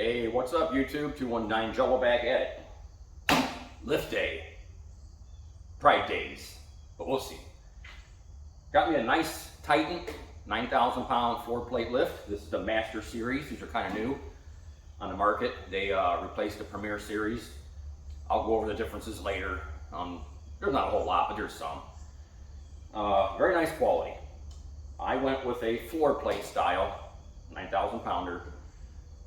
Hey, what's up YouTube? 219 Jello back at it. Lift day. Pride days. But we'll see. Got me a nice Titan 9,000 pound 4-plate lift. This is the Master Series. These are kind of new on the market. They replaced the Premier Series. I'll go over the differences later. There's not a whole lot, but there's some. Very nice quality. I went with a floor plate style 9,000 pounder.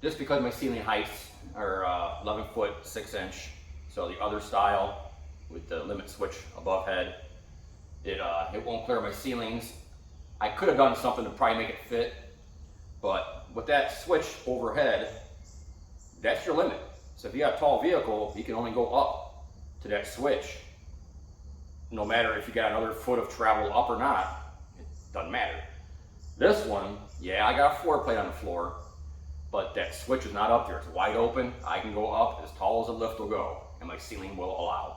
Just because my ceiling heights are 11 foot 6 inch. So the other style with the limit switch above head, it won't clear my ceilings. I could have done something to probably make it fit, but with that switch overhead, that's your limit. So if you have a tall vehicle, you can only go up to that switch. No matter if you got another foot of travel up or not, it doesn't matter. This one, yeah, I got a floor plate on the floor, but that switch is not up there. It's wide open. I can go up as tall as the lift will go, and my ceiling will allow.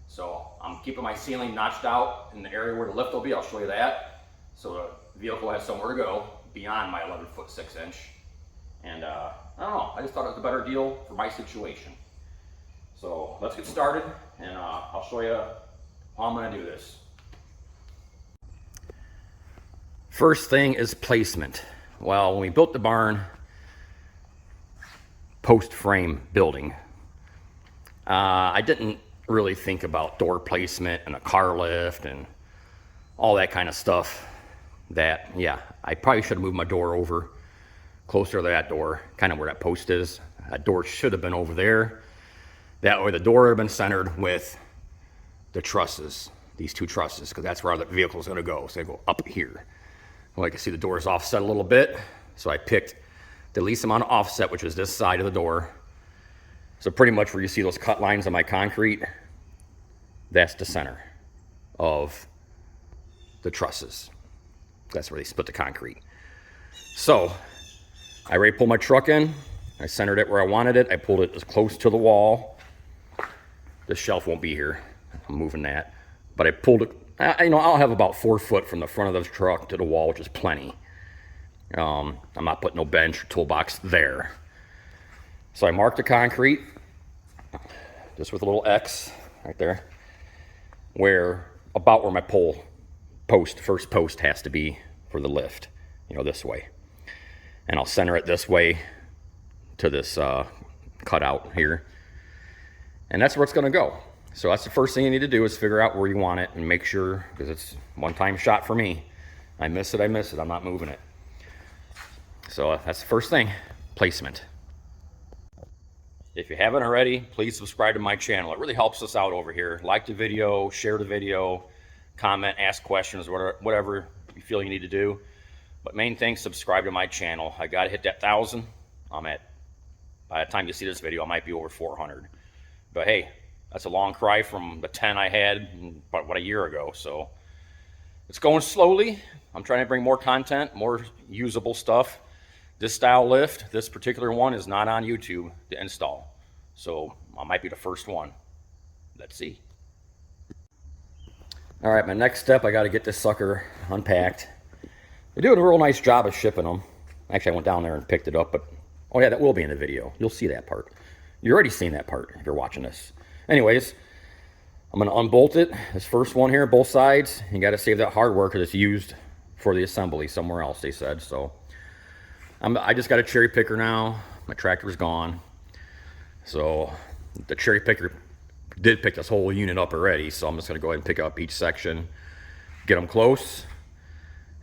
So I'm keeping my ceiling notched out in the area where the lift will be. I'll show you that. So the vehicle has somewhere to go beyond my 11 foot 6 inch. And I don't know, I just thought it was a better deal for my situation. So let's get started, and I'll show you how I'm gonna do this. First thing is placement. Well, when we built the barn, post frame building, I didn't really think about door placement and a car lift and all that kind of stuff. That, yeah, I probably should have moved my door over closer to that door, kind of where that post is. That door should have been over there. That way the door would have been centered with the trusses, these two trusses, because that's where the vehicle is going to go. So they go up here. Well, I can see the door is offset a little bit, so I picked the least amount of offset, which is this side of the door. So pretty much where you see those cut lines on my concrete, that's the center of the trusses. That's where they split the concrete. So I already pulled my truck in. I centered it where I wanted it. I pulled it as close to the wall. The shelf won't be here. I'm moving that. But I pulled it, I'll have about 4 foot from the front of the truck to the wall, which is plenty. I'm not putting no bench or toolbox there. So I marked the concrete, just with a little X right there, about where my first post has to be for the lift, this way. And I'll center it this way to this cutout here. And that's where it's gonna go. So that's the first thing you need to do, is figure out where you want it and make sure, because it's one-time shot for me. I miss it, I'm not moving it. So that's the first thing, placement. If you haven't already, please subscribe to my channel. It really helps us out over here. Like the video, share the video, comment, ask questions, whatever you feel you need to do. But main thing, subscribe to my channel. I gotta hit that 1,000. By the time you see this video, I might be over 400. But hey, that's a long cry from the 10 I had about a year ago. So it's going slowly. I'm trying to bring more content, more usable stuff. This style lift, this particular one, is not on YouTube to install. So I might be the first one. Let's see. All right, my next step, I got to get this sucker unpacked. They're doing a real nice job of shipping them. Actually, I went down there and picked it up, but oh yeah, that will be in the video. You'll see that part. You're already seen that part if you're watching this. Anyways, I'm going to unbolt it. This first one here, both sides. You got to save that hardware because it's used for the assembly somewhere else, they said. So I just got a cherry picker now. My tractor's gone. So the cherry picker did pick this whole unit up already. So I'm just going to go ahead and pick up each section, get them close.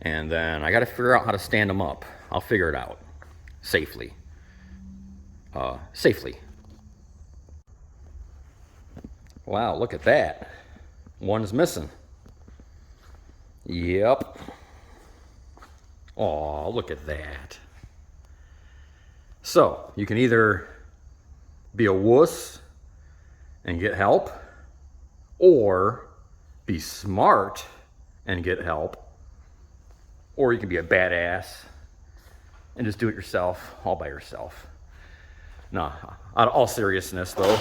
And then I got to figure out how to stand them up. I'll figure it out safely. Wow, look at that. One is missing. Yep. Oh, look at that. So you can either be a wuss and get help, or be smart and get help, or you can be a badass and just do it yourself, all by yourself. No, out of all seriousness though,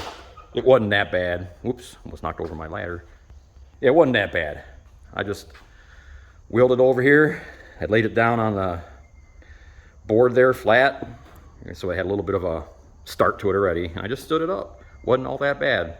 it wasn't that bad. Whoops, almost knocked over my ladder. Yeah, it wasn't that bad. I just wheeled it over here. I laid it down on the board there flat, so I had a little bit of a start to it already. I just stood it up. Wasn't all that bad.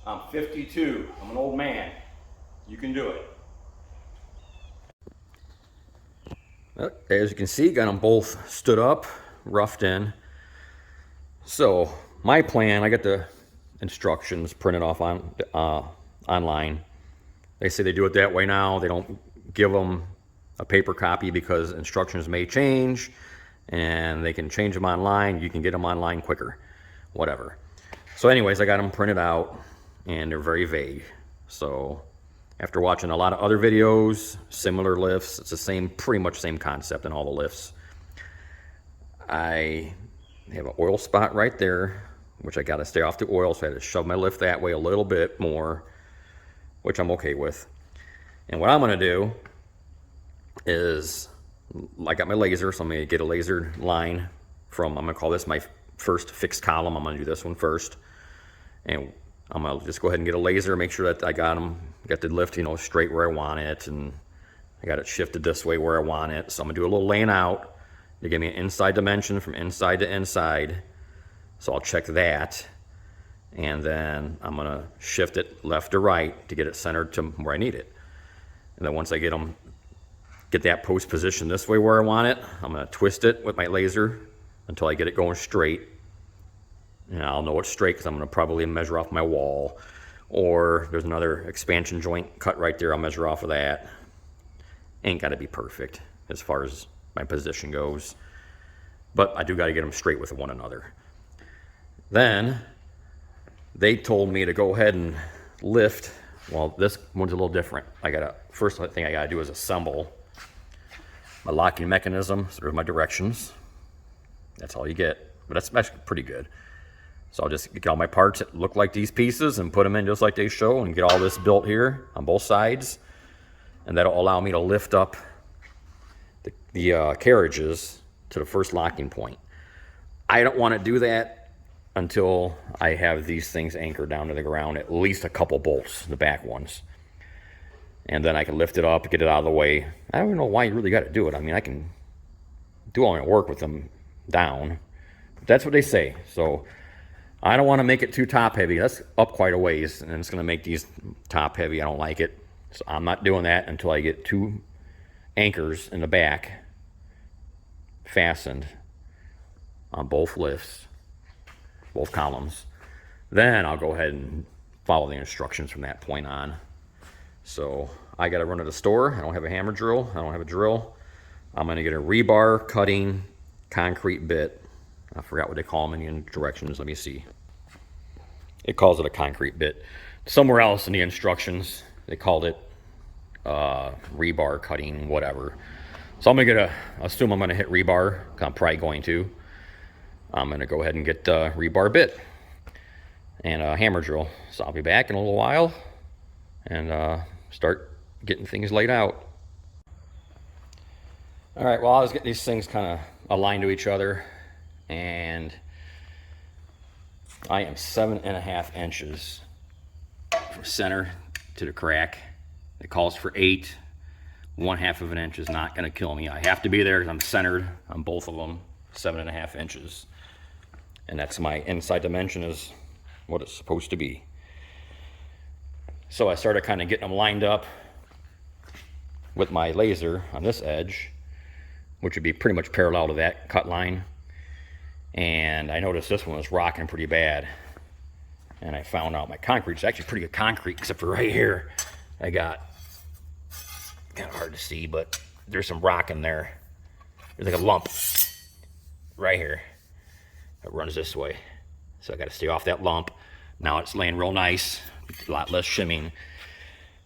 I'm 52. I'm an old man. You can do it. Well, as you can see, got them both stood up, roughed in. So my plan, I got the instructions printed off on online. They say they do it that way now. They don't give them a paper copy because instructions may change, and they can change them online. You can get them online quicker, whatever. So anyways, I got them printed out, and they're very vague. So after watching a lot of other videos, similar lifts, it's the same, pretty much same concept in all the lifts. I have an oil spot right there, which I got to stay off the oil, so I had to shove my lift that way a little bit more, which I'm okay with. And what I'm going to do is, I got my laser, so I'm going to get a laser line from, I'm going to call this my first fixed column. I'm going to do this one first. And I'm going to just go ahead and get a laser, make sure that I got the lift, you know, straight where I want it, and I got it shifted this way where I want it. So I'm going to do a little laying out to give me an inside dimension from inside to inside. So I'll check that, and then I'm going to shift it left to right to get it centered to where I need it. And then once I get that post position this way where I want it, I'm going to twist it with my laser until I get it going straight. And I'll know it's straight because I'm going to probably measure off my wall, or there's another expansion joint cut right there. I'll measure off of that. Ain't got to be perfect as far as my position goes, but I do got to get them straight with one another. Then they told me to go ahead and lift. Well, this one's a little different. First thing I got to do is assemble my locking mechanism. So there's my directions. That's all you get, but that's actually pretty good. So I'll just get all my parts that look like these pieces and put them in just like they show, and get all this built here on both sides. And that'll allow me to lift up the carriages to the first locking point. I don't want to do that until I have these things anchored down to the ground, at least a couple bolts, the back ones. And then I can lift it up, get it out of the way. I don't even know why you really got to do it. I mean, I can do all my work with them down. That's what they say. So I don't want to make it too top heavy. That's up quite a ways, and it's going to make these top heavy. I don't like it. So I'm not doing that until I get 2 anchors in the back fastened on both lifts, both columns. Then I'll go ahead and follow the instructions from that point on. So I got to run to the store. I don't have a hammer drill. I don't have a drill. I'm going to get a rebar cutting concrete bit. I forgot what they call them in the directions. Let me see. It calls it a concrete bit. Somewhere else in the instructions, they called it rebar cutting, whatever. So I'm going to assume I'm going to hit rebar. I'm probably going to. I'm going to go ahead and get the rebar bit and a hammer drill. So I'll be back in a little while and start getting things laid out. All right, well, I was getting these things kind of aligned to each other, and I am 7.5 inches from center to the crack. It calls for 8. 1/2 of an inch is not going to kill me. I have to be there because I'm centered on both of them, 7.5 inches. And that's my inside dimension, is what it's supposed to be. So I started kind of getting them lined up with my laser on this edge, which would be pretty much parallel to that cut line. And I noticed this one was rocking pretty bad. And I found out my concrete's actually pretty good concrete, except for right here. I got, kind of hard to see, but there's some rock in there. There's like a lump right here that runs this way. So I got to stay off that lump. Now it's laying real nice, a lot less shimming.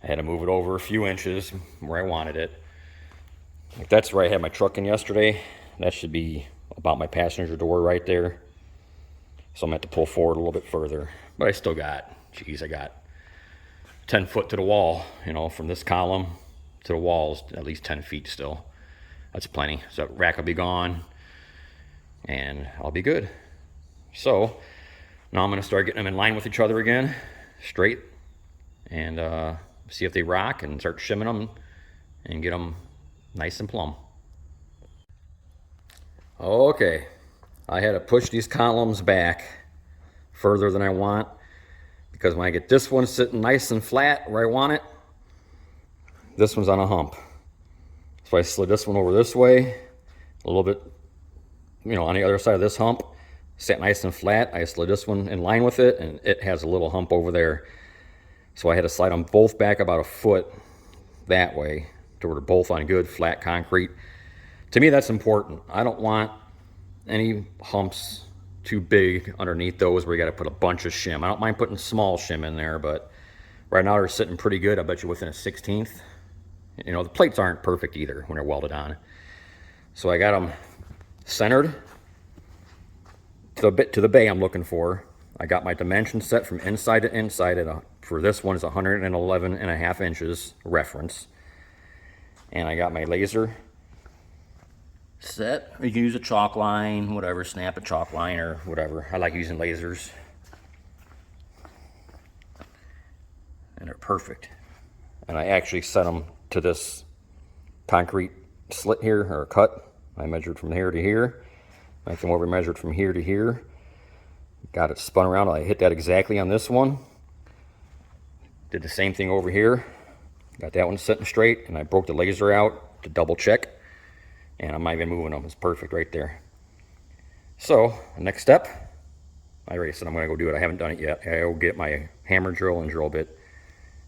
I had to move it over a few inches where I wanted it. Like that's where I had my truck in yesterday. That should be about my passenger door right there. So I'm going to have to pull forward a little bit further. But I still got, geez, I got 10 foot to the wall, you know, from this column to the walls, at least 10 feet still. That's plenty. So that rack will be gone and I'll be good. So now I'm going to start getting them in line with each other again, straight, and see if they rock and start shimming them and get them nice and plumb. Okay, I had to push these columns back further than I want, because when I get this one sitting nice and flat where I want it, this one's on a hump. So I slid this one over this way, a little bit, you know, on the other side of this hump, sat nice and flat. I slid this one in line with it, and it has a little hump over there. So I had to slide them both back about a foot that way to where they're both on good flat concrete. To me, that's important. I don't want any humps too big underneath those where you got to put a bunch of shim. I don't mind putting small shim in there, but right now they're sitting pretty good. I bet you within a 1/16. You know, the plates aren't perfect either when they're welded on. So I got them centered to the bay I'm looking for. I got my dimensions set from inside to inside. For this one is 111.5 inches reference. And I got my laser set. You can use a chalk line, whatever, snap a chalk line or whatever. I like using lasers. And they're perfect. And I actually set them to this concrete slit here, or cut. I measured from here to here. I came over and measured from here to here. Got it spun around. I hit that exactly on this one. Did the same thing over here. Got that one sitting straight, and I broke the laser out to double check. And I'm not even moving them. It's perfect right there. So, the next step, I already said I'm going to go do it. I haven't done it yet. I'll get my hammer drill and drill bit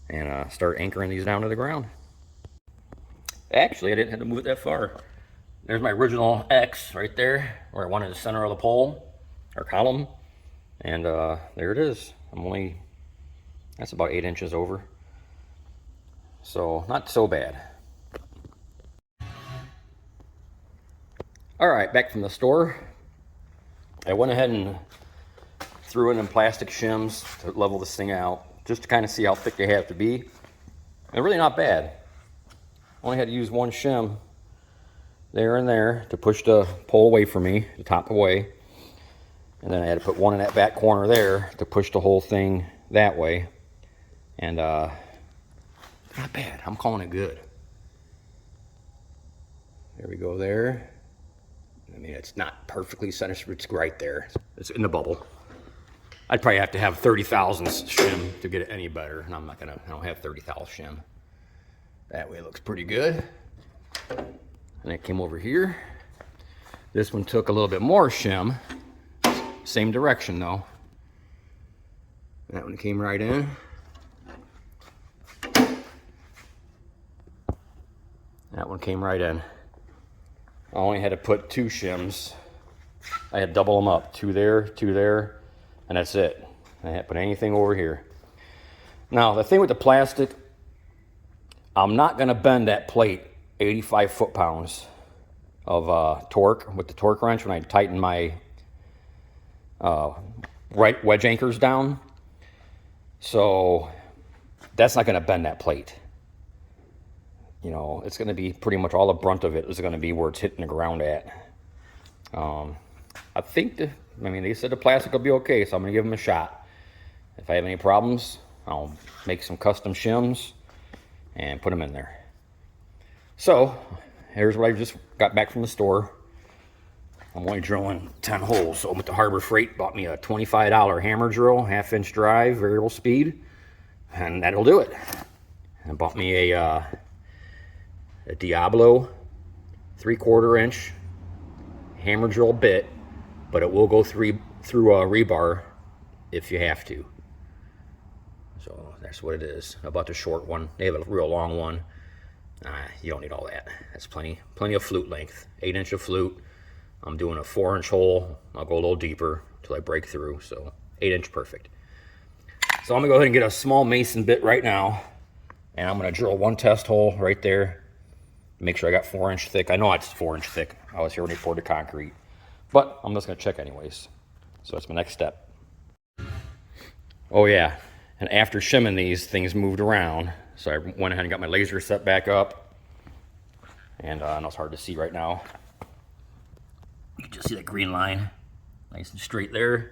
and start anchoring these down to the ground. Actually, I didn't have to move it that far. There's my original X right there, where I wanted the center of the pole, or column. And there it is. That's about 8 inches over. So, not so bad. All right, back from the store. I went ahead and threw in them plastic shims to level this thing out, just to kind of see how thick they have to be. They're really not bad. Only had to use one shim there and there to push the pole away from me, the top away. And then I had to put one in that back corner there to push the whole thing that way. And not bad. I'm calling it good. There we go there. I mean, it's not perfectly centered, it's right there. It's in the bubble. I'd probably have to have 30,000 shim to get it any better, and I don't have 30,000 shim. That way it looks pretty good. And it came over here. This one took a little bit more shim. Same direction though. That one came right in. That one came right in. I only had to put 2 shims. I had to double them up. 2 there, and that's it. I hadn't put anything over here. Now, the thing with the plastic, I'm not going to bend that plate 85 foot-pounds of torque with the torque wrench when I tighten my right wedge anchors down. So that's not going to bend that plate. You know, it's going to be pretty much all the brunt of it is going to be where it's hitting the ground at. I think, they said the plastic will be okay, so I'm going to give them a shot. If I have any problems, I'll make some custom shims and put them in there. So, here's what I just got back from the store. I'm only drilling 10 holes. So, with the Harbor Freight, bought me a $25 hammer drill, 1/2 inch drive, variable speed. And that'll do it. I bought me a Diablo 3/4 inch hammer drill bit, but it will go through a rebar if you have to. So that's what it is. I bought the short one. They have a real long one. You don't need all that. That's plenty of flute length. 8-inch of flute. I'm doing a 4-inch hole. I'll go a little deeper until I break through. So 8-inch perfect. So I'm gonna go ahead and get a small mason bit right now, and I'm gonna drill one test hole right there. Make sure I got 4-inch thick. I know it's 4-inch thick. I was here when he poured the concrete, but I'm just gonna check anyways. So that's my next step. Oh yeah, and after shimming these, things moved around. So I went ahead and got my laser set back up, and I know it's hard to see right now. You can just see that green line, nice and straight there.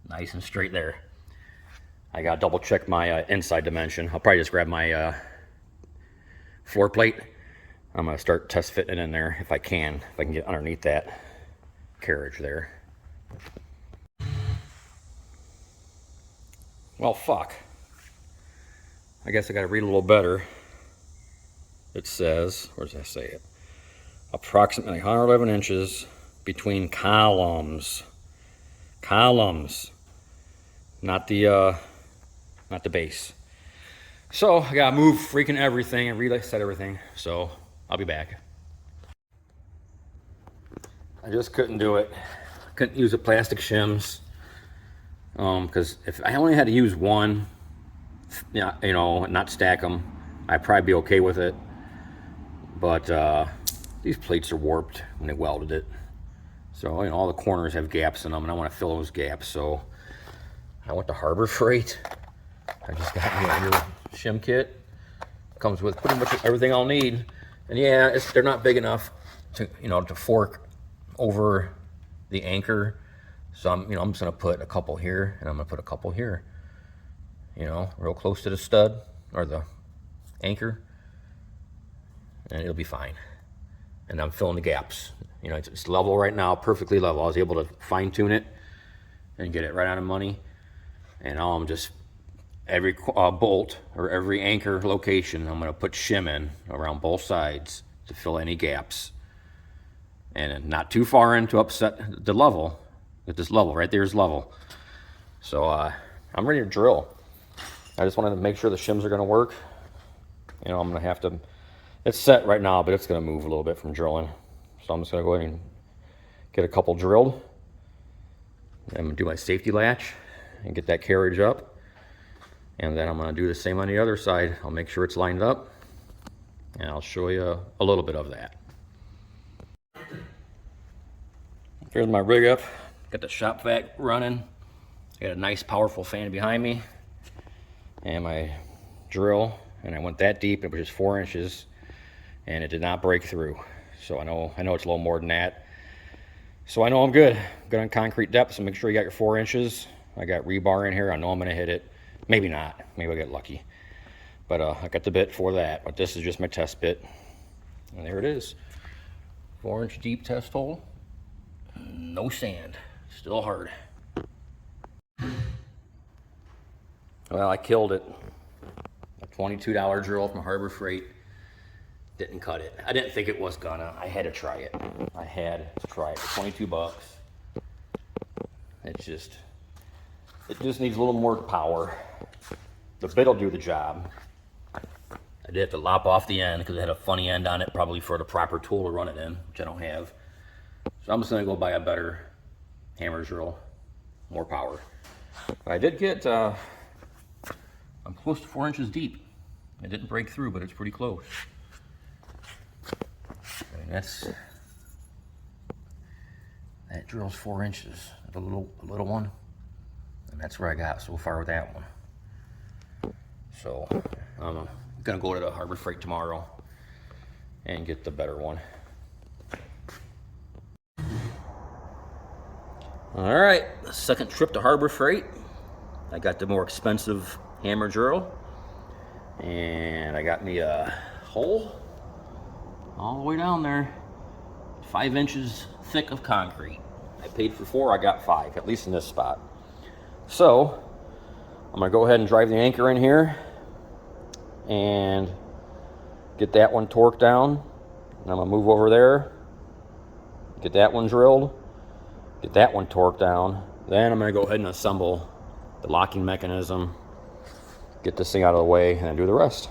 Nice and straight there. I gotta double check my inside dimension. I'll probably just grab my floor plate. I'm gonna start test fitting it in there if I can get underneath that carriage there. Well, fuck. I guess I gotta read a little better. It says, where does that say it? Approximately 111 inches between columns. Columns. Not the base. So I gotta move freaking everything and reset everything. So I'll be back. I just couldn't do it. Couldn't use the plastic shims. Because if I only had to use one, you know, not stack them, I'd probably be okay with it. But these plates are warped when they welded it. So, you know, all the corners have gaps in them, and I want to fill those gaps. So I went to Harbor Freight. I just got me a little shim kit. Comes with pretty much everything I'll need. And yeah, they're not big enough to, you know, to fork over the anchor. So I'm just gonna put a couple here, and I'm gonna put a couple here. You know, real close to the stud or the anchor, and it'll be fine. And I'm filling the gaps. You know, it's level right now, perfectly level. I was able to fine tune it and get it right on the money. And now I'm just, every bolt or every anchor location, I'm gonna put shim in around both sides to fill any gaps. And not too far in to upset the level. At this level, right there is level. So I'm ready to drill. I just wanted to make sure the shims are gonna work. You know, I'm gonna have to, it's set right now, but it's gonna move a little bit from drilling. So I'm just gonna go ahead and get a couple drilled. I'm gonna do my safety latch and get that carriage up. And then I'm gonna do the same on the other side. I'll make sure it's lined up, and I'll show you a little bit of that. Here's my rig up. Got the shop vac running. Got a nice powerful fan behind me. And my drill, and I went that deep, it was just 4 inches, and it did not break through. So I know it's a little more than that. So I know I'm good. Good on concrete depth, so make sure you got your 4 inches. I got rebar in here. I know I'm gonna hit it. Maybe not, maybe I'll get lucky. But I got the bit for that, but this is just my test bit. And there it is. 4-inch deep test hole. No sand, still hard. Well, I killed it. A $22 drill from Harbor Freight. Didn't cut it. I didn't think it was gonna. I had to try it. I had to try it for 22 bucks. It just needs a little more power. The bit will do the job. I did have to lop off the end because it had a funny end on it, probably for the proper tool to run it in, which I don't have. So I'm just gonna go buy a better hammer drill, more power. But I did get, I'm close to 4 inches deep. It didn't break through, but it's pretty close. And that drill's 4 inches, the little one. And that's where I got so far with that one. So I'm gonna go to the Harbor Freight tomorrow and get the better one. All right, the second trip to Harbor Freight. I got the more expensive hammer drill, and I got me a hole all the way down there, 5 inches thick of concrete. I paid for 4, I got 5, at least in this spot. So I'm gonna go ahead and drive the anchor in here and get that one torqued down. And I'm gonna move over there, get that one drilled, get that one torqued down. Then I'm gonna go ahead and assemble the locking mechanism, get this thing out of the way, and then do the rest.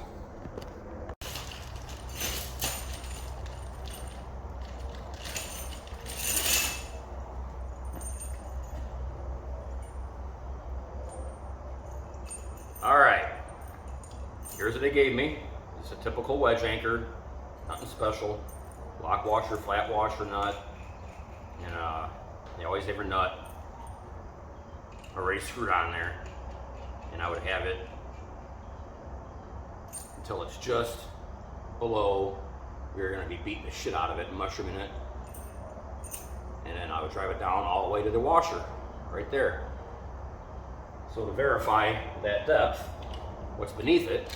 All right, here's what they gave me. It's a typical wedge anchor, nothing special. Lock washer, flat washer nut, and they always have your nut already screwed on there. And I would have it until it's just below. We're gonna be beating the shit out of it and mushrooming it. And then I would drive it down all the way to the washer, right there. So to verify that depth, what's beneath it,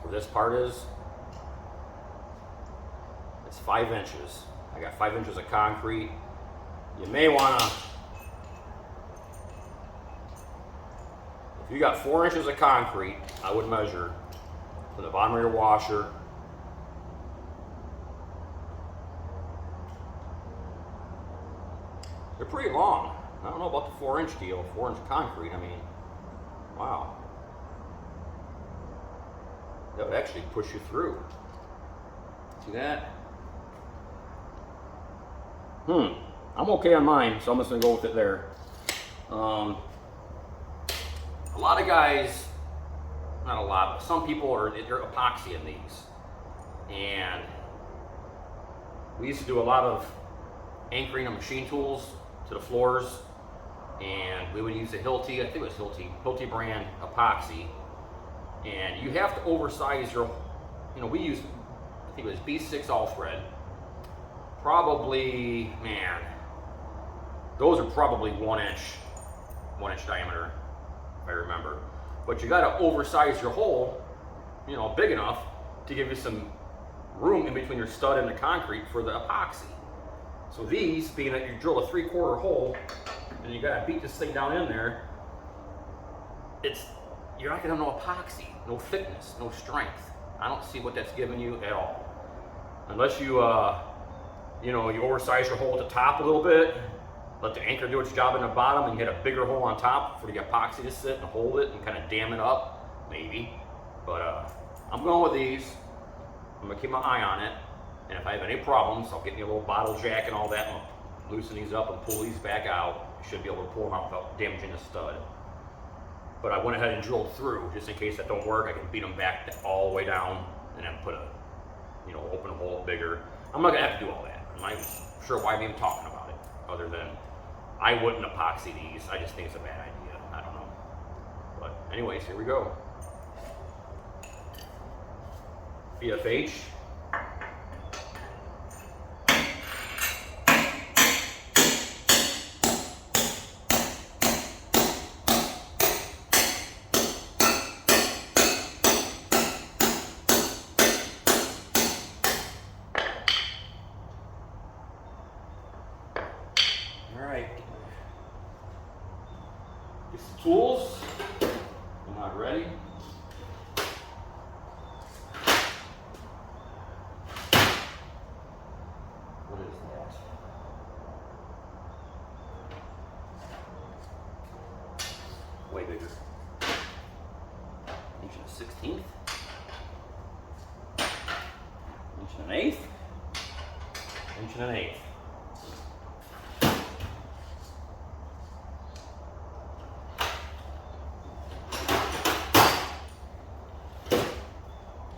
where this part is, it's 5 inches. I got 5 inches of concrete. You may wanna, if you got 4 inches of concrete, I would measure from the bottom of your washer they're pretty long. I don't know about the 4-inch deal, 4-inch concrete. I mean, wow. That would actually push you through. See that? I'm okay on mine, so I'm just gonna go with it there. A lot of guys, not a lot, but some people they're epoxy in these. And we used to do a lot of anchoring of machine tools to the floors, and we would use the Hilti, I think it was Hilti brand epoxy. And you have to oversize your, we used, I think it was B6 all thread. Probably, man, those are probably 1 inch diameter, if I remember. But you gotta oversize your hole, big enough to give you some room in between your stud and the concrete for the epoxy. So these, being that you drill a 3/4 hole, and you gotta beat this thing down in there, you're not gonna have no epoxy, no thickness, no strength. I don't see what that's giving you at all. Unless you, you oversize your hole at the top a little bit, let the anchor do its job in the bottom, and you hit a bigger hole on top for the epoxy to sit and hold it and kind of dam it up, maybe. But I'm going with these. I'm gonna keep my eye on it. And if I have any problems, I'll get me a little bottle jack and all that, and I'll loosen these up and pull these back out. I should be able to pull them out without damaging the stud. But I went ahead and drilled through, just in case that don't work. I can beat them back all the way down and then put a, open a hole bigger. I'm not gonna have to do all that. I'm not even sure why I'm even talking about it, other than I wouldn't epoxy these. I just think it's a bad idea. I don't know. But anyways, here we go. BFH. Get some tools. I'm not ready. What is that? Way bigger. Inch and a 16th. Inch and an 1/8. Inch and an 1/8.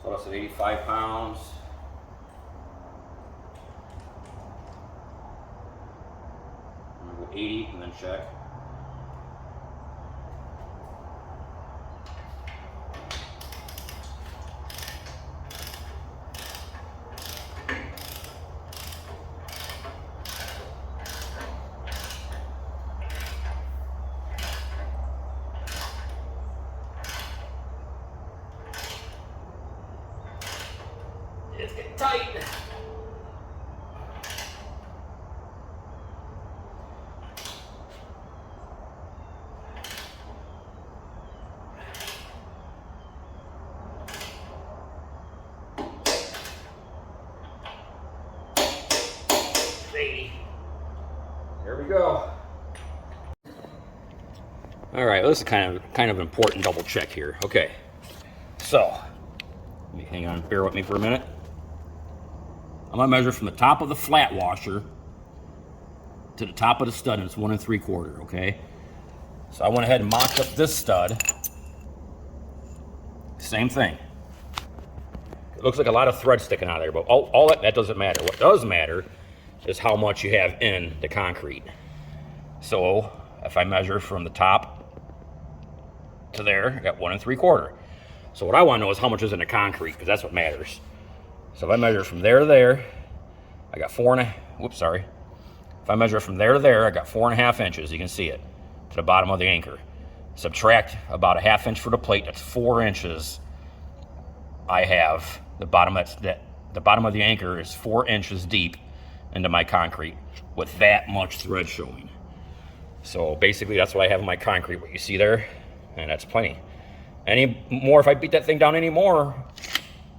So that's at 85 pounds. I'm gonna go 80 and then check. It's getting tight. Here we go. All right, well, this is kind of important double check here. Okay, so let me hang on, bear with me for a minute. I'm gonna measure from the top of the flat washer to the top of the stud, and it's 1 3/4. Okay, so I went ahead and mocked up this stud. Same thing. It looks like a lot of thread sticking out of there, but all that doesn't matter. What does matter is how much you have in the concrete. So if I measure from the top to there, I got 1 3/4. So what I want to know is how much is in the concrete, because that's what matters. So if I measure from there to there, I got 4.5. Whoops, sorry. If I measure from there to there, I got 4.5 inches. You can see it to the bottom of the anchor. Subtract about a 1/2 inch for the plate. That's 4 inches. I have the bottom of the anchor is 4 inches deep into my concrete with that much thread showing. So basically, that's what I have in my concrete. What you see there. And that's plenty. Any more, if I beat that thing down any more,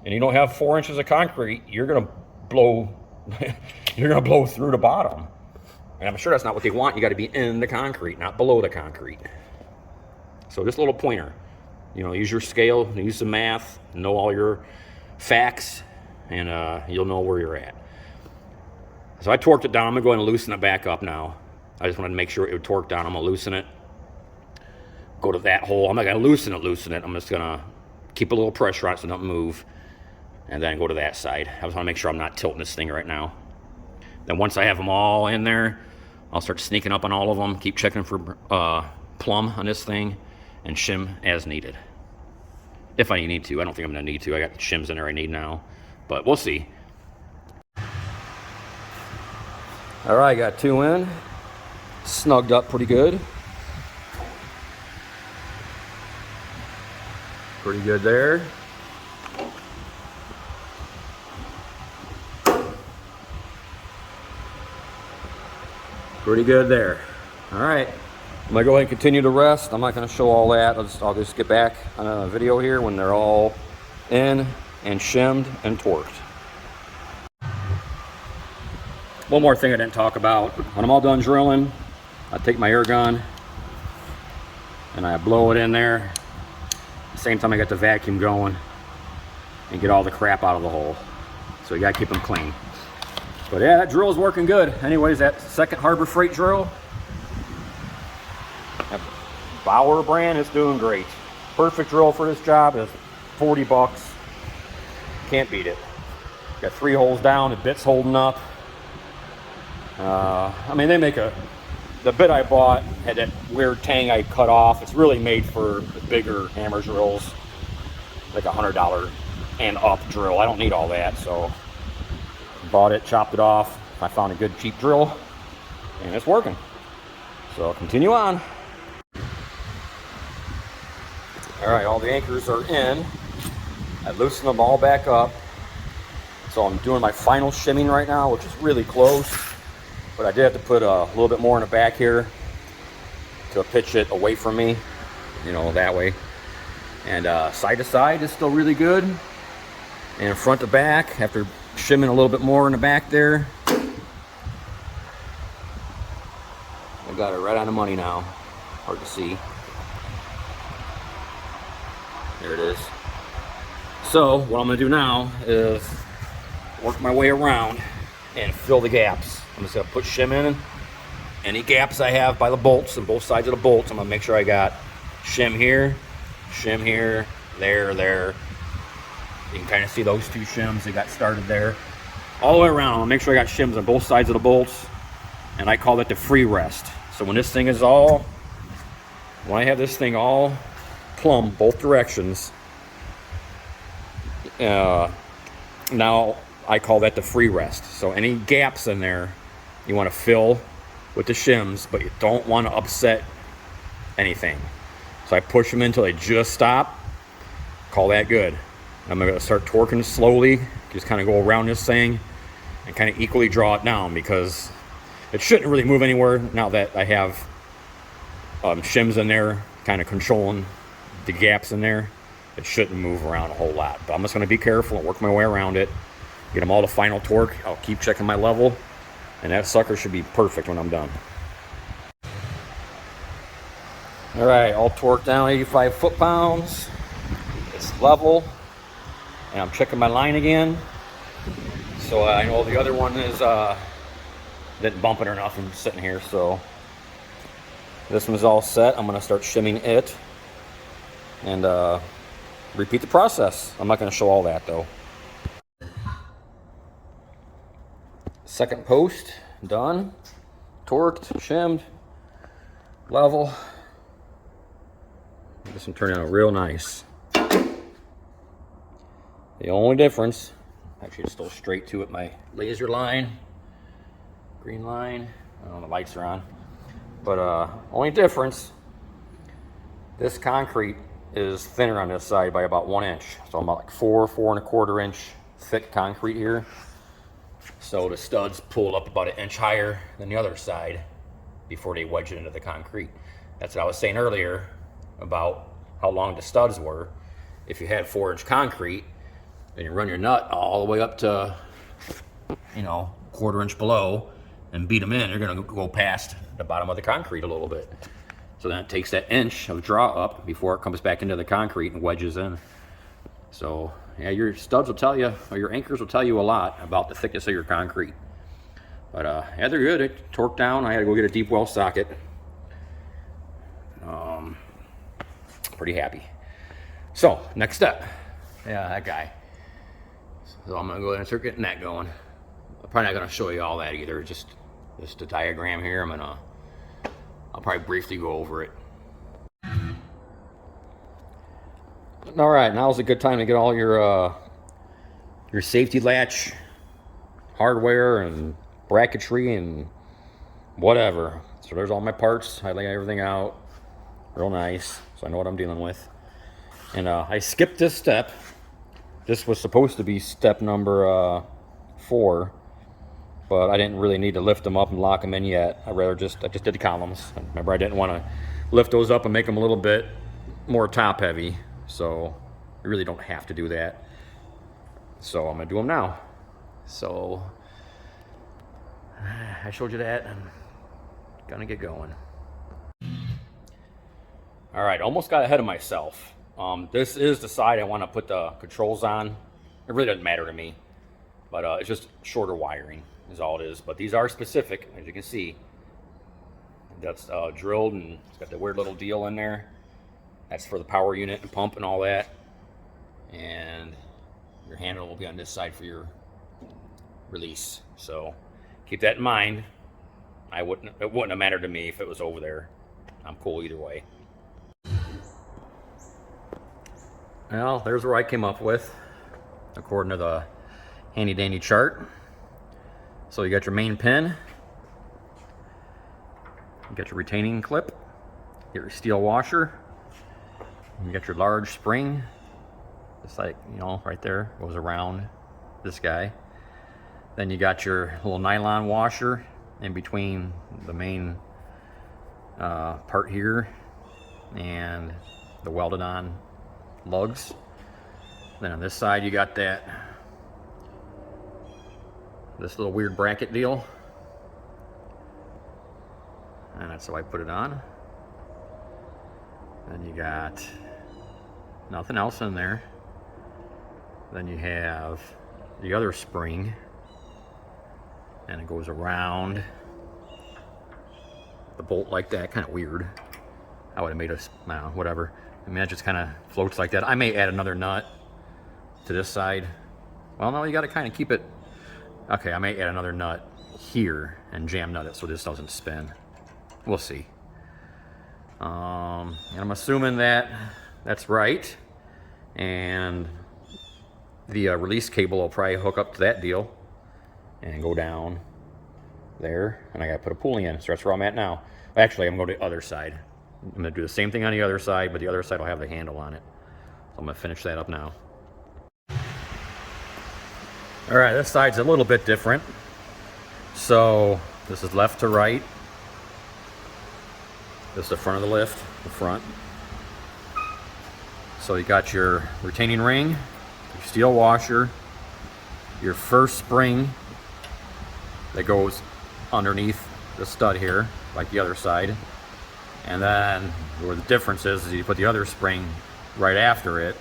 and you don't have 4 inches of concrete, you're gonna blow, you're gonna blow through the bottom. And I'm sure that's not what they want. You got to be in the concrete, not below the concrete. So just a little pointer. You know, use your scale, use the math, know all your facts, and you'll know where you're at. So I torqued it down. I'm gonna go ahead and loosen it back up now. I just wanted to make sure it would torque down. I'm gonna loosen it. Go to that hole. I'm not gonna loosen it. I'm just gonna keep a little pressure on it so it doesn't move, and then go to that side. I just wanna make sure I'm not tilting this thing right now. Then once I have them all in there, I'll start sneaking up on all of them, keep checking for plumb on this thing, and shim as needed. If I need to. I don't think I'm gonna need to. I got the shims in there I need now, but we'll see. All right, got 2 in. Snugged up pretty good. Pretty good there. Pretty good there. All right, I'm gonna go ahead and continue to rest. I'm not gonna show all that. I'll just get back on a video here when they're all in and shimmed and torqued. One more thing I didn't talk about. When I'm all done drilling, I take my air gun and I blow it in there. Same time I got the vacuum going and get all the crap out of the hole. So you gotta keep them clean. But yeah, that drill is working good. Anyways, that second Harbor Freight drill, that Bauer brand is doing great. Perfect drill for this job is 40 bucks. Can't beat it. Got 3 holes down, the bit's holding up. I mean, they make the bit I bought had that weird tang I cut off. It's really made for the bigger hammer drills, like $100 and up drill. I don't need all that, so bought it, chopped it off. I found a good cheap drill, and it's working. So I'll continue on. All right, all the anchors are in. I loosened them all back up. So I'm doing my final shimming right now, which is really close. But I did have to put a little bit more in the back here to pitch it away from me, you know, that way. And side to side is still really good. And front to back, after shimming a little bit more in the back there, I got it right on the money now. Hard to see. There it is. So what I'm gonna do now is work my way around and fill the gaps. I'm just gonna put shim in any gaps I have by the bolts and both sides of the bolts. I'm gonna make sure I got shim here, there. You can kind of see those 2 shims that got started there. All the way around, I'll make sure I got shims on both sides of the bolts, and I call that the free rest. So when this thing is all, when I have this thing all plumb both directions, now I call that the free rest. So any gaps in there, you want to fill with the shims, but you don't want to upset anything. So I push them until they just stop. Call that good. I'm going to start torquing slowly, just kind of go around this thing and kind of equally draw it down, because it shouldn't really move anywhere now that I have shims in there kind of controlling the gaps in there. It shouldn't move around a whole lot, but I'm just going to be careful and work my way around it, get them all to final torque. I'll keep checking my level, and that sucker should be perfect when I'm done. All right, all torqued down, 85 foot-pounds. It's level, and I'm checking my line again. So I know the other one is didn't bump it or nothing sitting here. So this one's all set. I'm gonna start shimming it and repeat the process. I'm not gonna show all that though. Second post done, torqued, shimmed, level. This one turned out real nice. The only difference, actually it's still straight to it, my laser line, green line, I don't know, the lights are on. But only difference, this concrete is thinner on this side by about 1 inch. So I'm about like 4.25 inch thick concrete here. So the studs pull up about 1 inch higher than the other side before they wedge it into the concrete. That's what I was saying earlier about how long the studs were. If you had 4-inch concrete, then you run your nut all the way up to, you know, 1/4 inch below and beat them in, you're gonna go past the bottom of the concrete a little bit. So then it takes that inch of draw up before it comes back into the concrete and wedges in. So yeah, your studs will tell you, or your anchors will tell you a lot about the thickness of your concrete. But yeah, they're good. It torqued down. I had to go get a deep well socket. Pretty happy. So next step, yeah, that guy. So I'm gonna go ahead and start getting that going. I'm probably not gonna show you all that either. Just a diagram here. I'll probably briefly go over it. All right, now's a good time to get all your safety latch hardware and bracketry and whatever. So there's all my parts. I lay everything out real nice, so I know what I'm dealing with. And I skipped this step. This was supposed to be step number 4, but I didn't really need to lift them up and lock them in yet. I just did the columns. Remember, I didn't want to lift those up and make them a little bit more top heavy, so you really don't have to do that. So I'm gonna do them now. So I showed you that. I'm gonna get going. All right, almost got ahead of myself. This is the side I want to put the controls on. It really doesn't matter to me, but it's just shorter wiring is all it is. But these are specific, as you can see. That's drilled, and it's got the weird little deal in there. That's for the power unit and pump and all that. And your handle will be on this side for your release. So keep that in mind. It wouldn't have mattered to me if it was over there. I'm cool either way. Well, there's where I came up with, according to the handy dandy chart. So you got your main pin, you got your retaining clip, you got your steel washer, you got your large spring, just like, you know, right there, goes around this guy. Then you got your little nylon washer in between the main part here and the welded on lugs. Then on this side you got this little weird bracket deal, and that's how I put it on. Then you got nothing else in there. Then you have the other spring, and it goes around the bolt like that. Kind of weird. I would have made whatever. I mean, it just kind of floats like that. I may add another nut to this side. Well, no, you got to kind of keep it. Okay, I may add another nut here and jam nut it so this doesn't spin. We'll see. And I'm assuming that that's right. And the release cable will probably hook up to that deal and go down there. And I got to put a pulley in. So that's where I'm at now. Actually, I'm going to the other side. I'm going to do the same thing on the other side, but the other side will have the handle on it. So I'm going to finish that up now. All right, this side's a little bit different. So this is left to right. This is the front of the lift, the front. So you got your retaining ring, your steel washer, your first spring that goes underneath the stud here, like the other side. And then where the difference is you put the other spring right after it,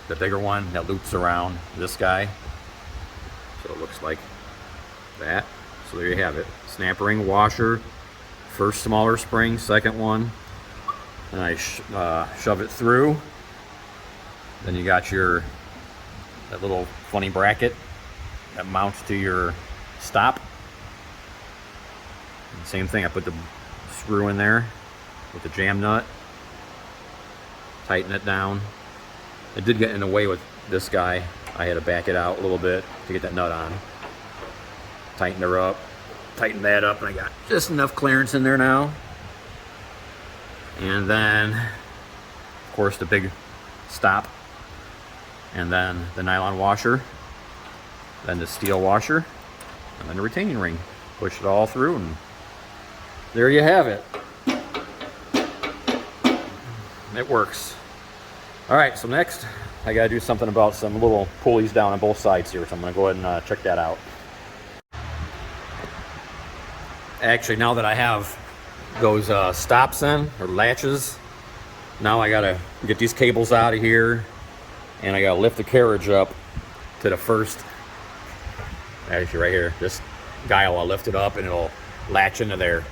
the bigger one that loops around this guy. So it looks like that. So there you have it. Snap ring, washer, first smaller spring, second one. And I shove it through. Then you got that little funny bracket that mounts to your stop. And same thing, I put the screw in there with the jam nut. Tighten it down. It did get in the way with this guy. I had to back it out a little bit to get that nut on. Tighten her up, tighten that up, and I got just enough clearance in there now. And then, of course, the big stop, and then the nylon washer, then the steel washer, and then the retaining ring. Push it all through, and there you have it. It works. All right, so next, I gotta do something about some little pulleys down on both sides here, so I'm gonna go ahead and check that out. Actually, now that I have those stops in, or latches, now I gotta get these cables out of here, and I gotta lift the carriage up to the first, actually right here, this guile, I'll lift it up and it'll latch into there.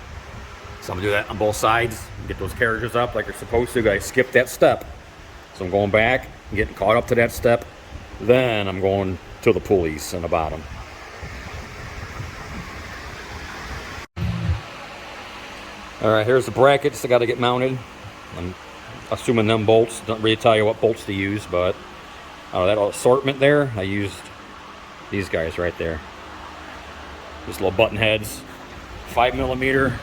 So I'm gonna do that on both sides, get those carriages up like they're supposed to. I skipped that step. So I'm going back, getting caught up to that step, then I'm going to the pulleys on the bottom. All right, here's the brackets that got to get mounted. I'm assuming them bolts, don't really tell you what bolts to use, but that assortment there, I used these guys right there. These little button heads, 5mm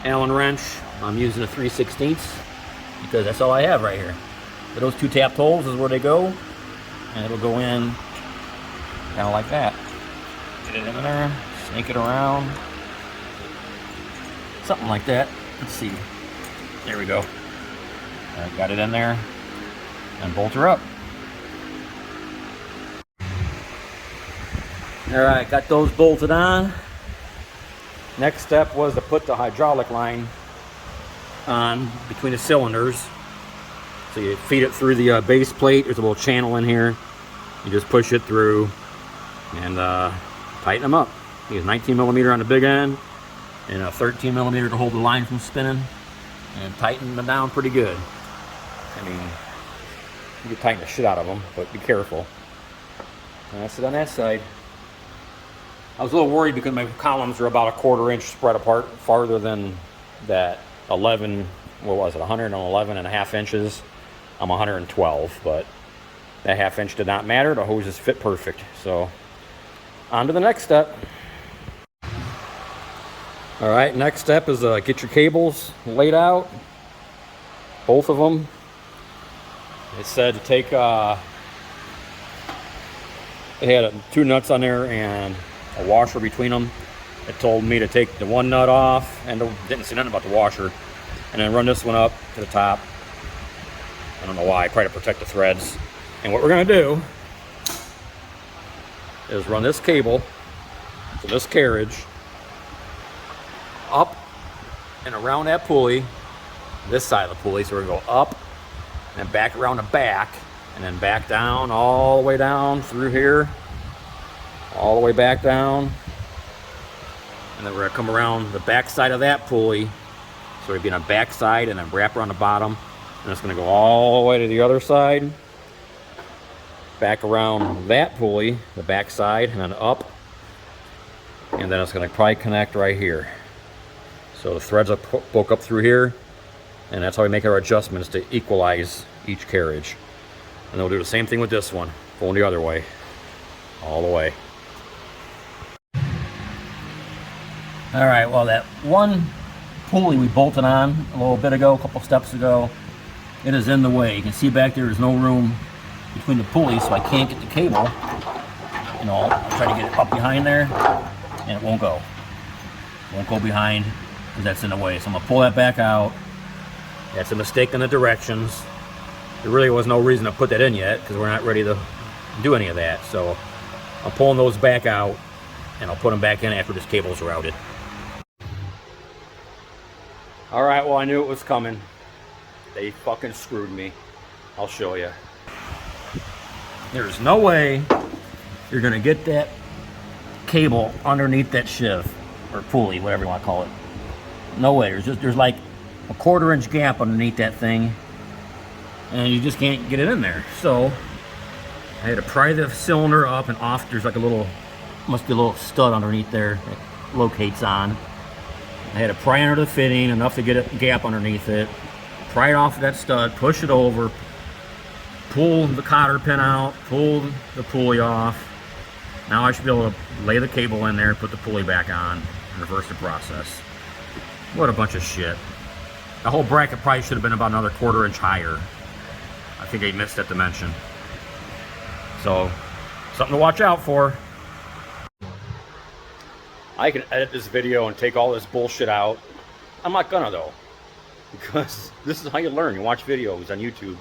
Allen wrench. I'm using a 3/16 because that's all I have right here. But those two tapped holes is where they go, and it'll go in kind of like that. Get it in there, snake it around. Something like that. Let's see. There we go. I got it in there and bolt her up. All right, got those bolted on. Next step was to put the hydraulic line on between the cylinders. So you feed it through the base plate. There's a little channel in here. You just push it through and tighten them up. Use 19mm on the big end and a 13mm to hold the line from spinning, and tighten them down pretty good. I mean, you can tighten the shit out of them, but be careful. And that's it on that side. I was a little worried because my columns are about 1/4 inch spread apart, farther than that 11, what was it, 111.5 inches. I'm 112, but that 1/2 inch did not matter. The hoses fit perfect. So on to the next step. All right, next step is get your cables laid out, both of them. It said to take, it had 2 nuts on there and a washer between them. It told me to take the one nut off, and didn't say nothing about the washer, and then run this one up to the top. I don't know why, probably to protect the threads. And what we're gonna do is run this cable to this carriage up and around that pulley, this side of the pulley. So we're gonna go up and then back around the back, and then back down, all the way down through here, all the way back down. And then we're gonna come around the back side of that pulley. So we'd be on the back side and then wrap around the bottom. And it's gonna go all the way to the other side, back around that pulley, the back side, and then up. And then it's gonna probably connect right here. So the threads are poke up through here, and that's how we make our adjustments to equalize each carriage. And then we'll do the same thing with this one, going the other way, all the way. All right, well, that one pulley we bolted on a little bit ago, a couple steps ago, it is in the way. You can see back there's no room between the pulleys, so I can't get the cable. You know, I'll try to get it up behind there, and it won't go. It won't go behind because that's in the way. So I'm gonna pull that back out. That's a mistake in the directions. There really was no reason to put that in yet because we're not ready to do any of that. So I'm pulling those back out, and I'll put them back in after this cable's routed. All right, well, I knew it was coming. They fucking screwed me. I'll show you. There's no way you're gonna get that cable underneath that shiv or pulley, whatever you want to call it. No way. There's like a 1/4 inch gap underneath that thing, and you just can't get it in there. So I had to pry the cylinder up and off. There's like a little, must be a little stud underneath there that locates on. I had to pry under the fitting enough to get a gap underneath it, pry it off that stud, push it over, pull the cotter pin out, pull the pulley off. Now I should be able to lay the cable in there, put the pulley back on, and reverse the process. What a bunch of shit. The whole bracket probably should have been about another 1/4 inch higher. I think I missed that dimension. So, something to watch out for. I can edit this video and take all this bullshit out. I'm not gonna though, because this is how you learn. You watch videos on YouTube.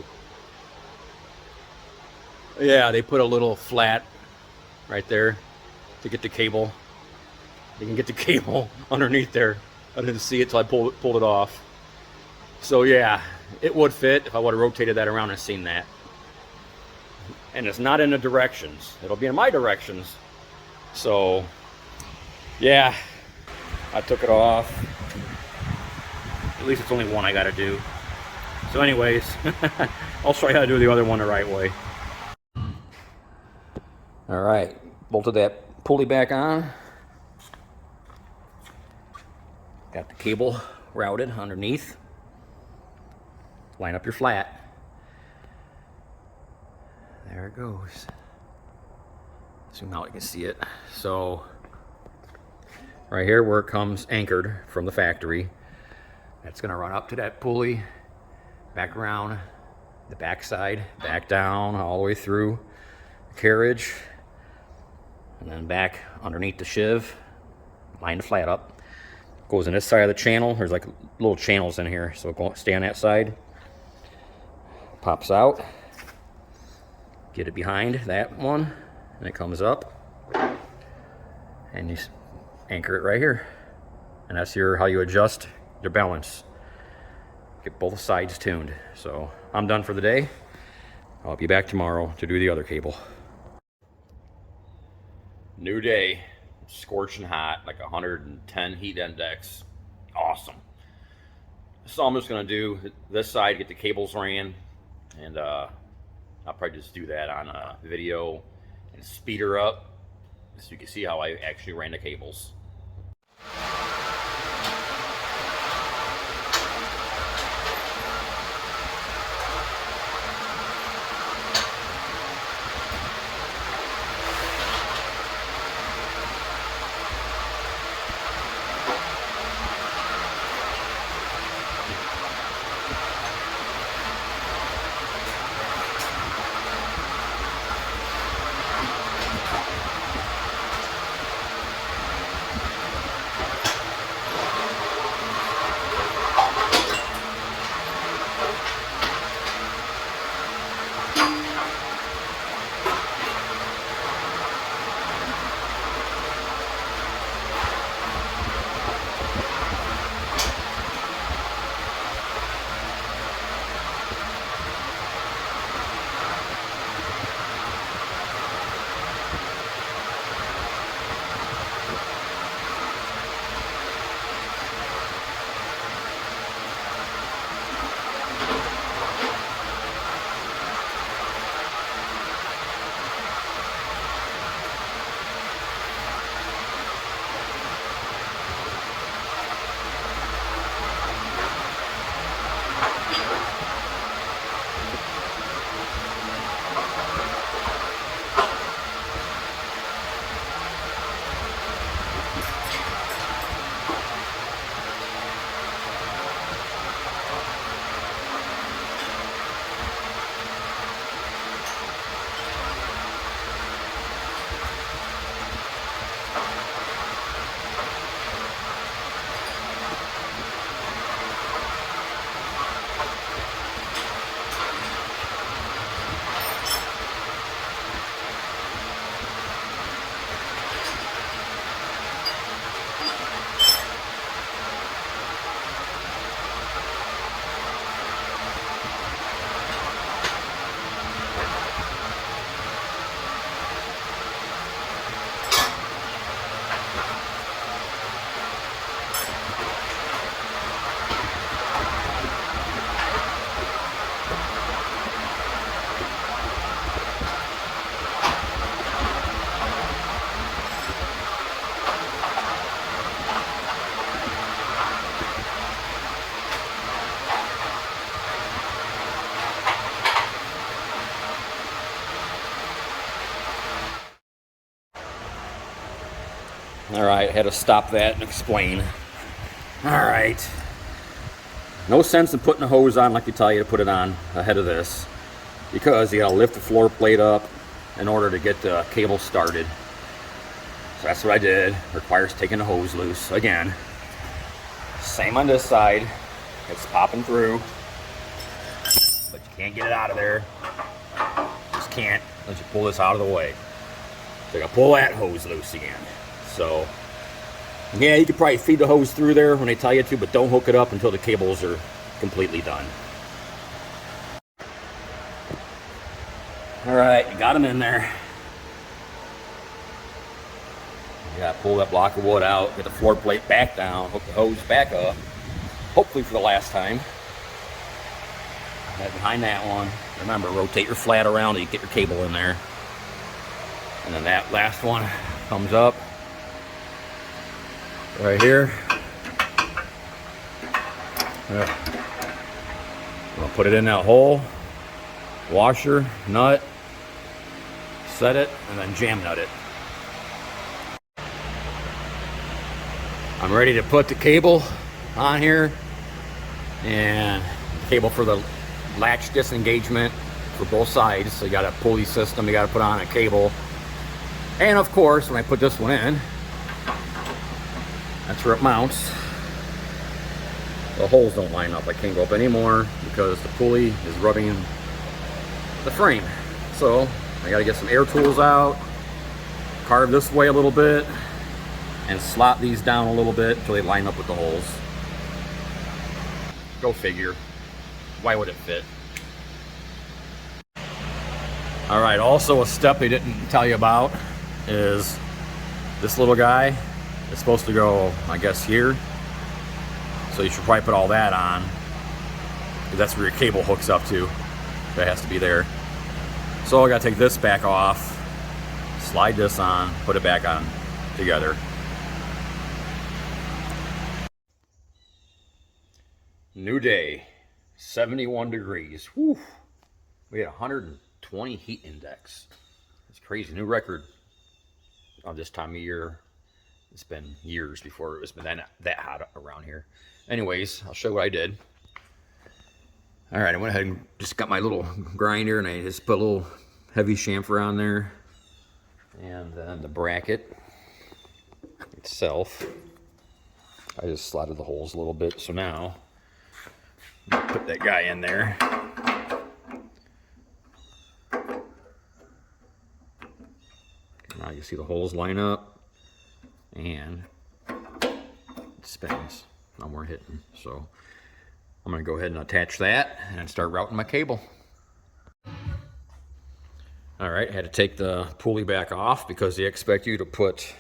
Yeah, they put a little flat right there to get the cable. You can get the cable underneath there. I didn't see it till I pulled it off. So yeah, it would fit if I would have rotated that around and seen that. And it's not in the directions. It'll be in my directions. So yeah, I took it off. At least it's only one I gotta do. So anyways, I'll show you how to do the other one the right way. All right, bolted that pulley back on. Got the cable routed underneath. Line up your flat. There it goes. Zoom out, you can see it. So, right here where it comes anchored from the factory, that's gonna run up to that pulley, back around the back side, back down all the way through the carriage, and then back underneath the shiv, line the flat up. Goes in this side of the channel. There's like little channels in here, so go stay on that side. Pops out. Get it behind that one, and it comes up, and you anchor it right here. And that's how you adjust your balance. Get both sides tuned. So I'm done for the day. I'll be back tomorrow to do the other cable. New day, scorching hot, like 110 heat index. Awesome. So I'm just gonna do this side, get the cables ran, and I'll probably just do that on a video and speed her up so you can see how I actually ran the cables. All right, had to stop that and explain. All right. No sense in putting the hose on like they tell you to put it on ahead of this, because you gotta lift the floor plate up in order to get the cable started. So that's what I did. Requires taking the hose loose again. Same on this side. It's popping through, but you can't get it out of there. Just can't unless you pull this out of the way. So you gotta pull that hose loose again. So yeah, you could probably feed the hose through there when they tell you to, but don't hook it up until the cables are completely done. All right, you got them in there. You gotta pull that block of wood out, get the floor plate back down, hook the hose back up, hopefully for the last time. And behind that one, remember, rotate your flat around so you get your cable in there. And then that last one comes up right here. I'm gonna put it in that hole, washer, nut, set it, and then jam nut it. I'm ready to put the cable on here, and the cable for the latch disengagement for both sides. So you got a pulley system, you got to put on a cable. And of course, when I put this one in, that's where it mounts. The holes don't line up. I can't go up anymore because the pulley is rubbing the frame. So I got to get some air tools out, carve this way a little bit, and slot these down a little bit until they line up with the holes. Go figure. Why would it fit? All right, also a step they didn't tell you about is this little guy is supposed to go, I guess, here. So you should probably put all that on, because that's where your cable hooks up to. That has to be there. So I gotta take this back off, slide this on, put it back on together. New day, 71 degrees. Whew. We had 120 heat index. It's crazy. New record of this time of year. It's been years before it's been that hot around here. Anyways, I'll show you what I did. All right, I went ahead and just got my little grinder, and I just put a little heavy chamfer on there. And then the bracket itself, I just slotted the holes a little bit. So now, put that guy in there. Now you see the holes line up, and it spins. No more hitting. So I'm going to go ahead and attach that and start routing my cable. All right, I had to take the pulley back off because they expect you to put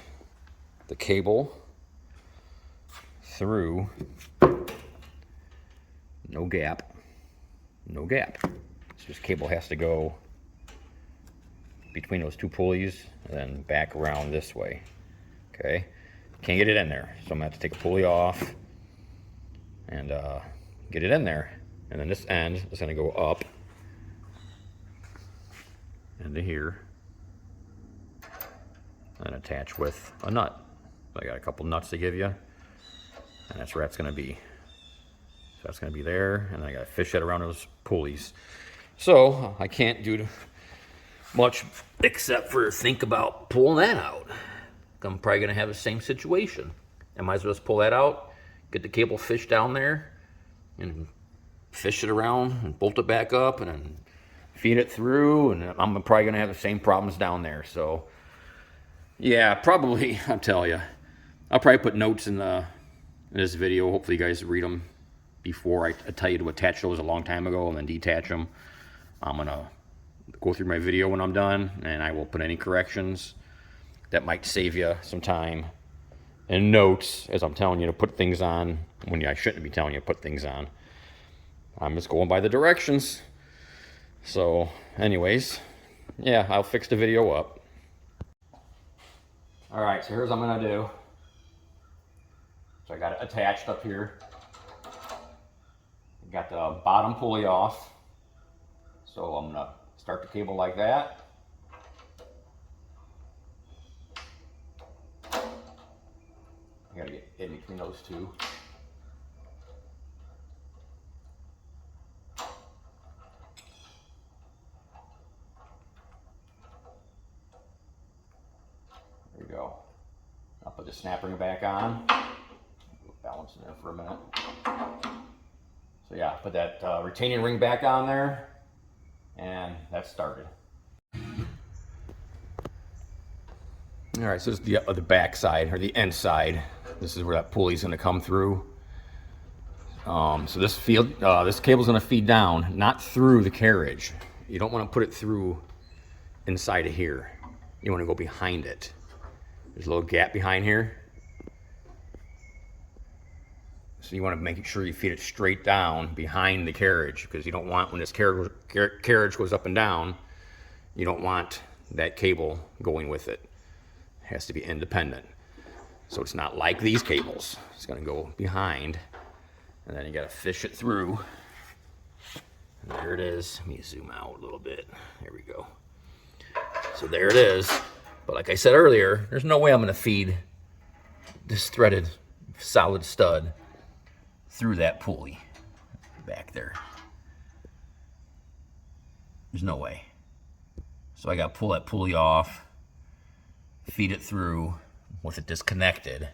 the cable through. No gap. No gap. So this cable has to go between those two pulleys and then back around this way. Okay? Can't get it in there. So I'm going to have to take a pulley off and get it in there. And then this end is going to go up into here and attach with a nut. So I got a couple nuts to give you, and that's where that's going to be. So that's going to be there, and then I got to fish it around those pulleys. So I can't do much except for think about pulling that out. I'm probably going to have the same situation. I might as well just pull that out, get the cable fished down there, and fish it around and bolt it back up, and then feed it through, and I'm probably going to have the same problems down there. So yeah, probably, I'll tell you, I'll probably put notes in this video. Hopefully you guys read them before I tell you to attach those a long time ago and then detach them. I'm going to go through my video when I'm done, and I will put any corrections that might save you some time, and notes as I'm telling you to put things on when I shouldn't be telling you to put things on. I'm just going by the directions. So anyways, yeah, I'll fix the video up. All right, so here's what I'm gonna do. So I got it attached up here. Got the bottom pulley off. So I'm gonna start the cable like that. in between those two. There you go. I'll put the snap ring back on. Balance in there for a minute. So yeah, put that retaining ring back on there, and that's started. All right, so this is the back side, or the end side. This is where that pulley's gonna come through. So this cable's gonna feed down, not through the carriage. You don't wanna put it through inside of here. You wanna go behind it. There's a little gap behind here. So you wanna make sure you feed it straight down behind the carriage, because you don't want, when this carriage goes up and down, you don't want that cable going with it. It has to be independent. So it's not like these cables. It's gonna go behind, and then you gotta fish it through. And there it is. Let me zoom out a little bit. There we go. So there it is. But like I said earlier, there's no way I'm gonna feed this threaded solid stud through that pulley back there. There's no way. So I gotta pull that pulley off, feed it through with it disconnected,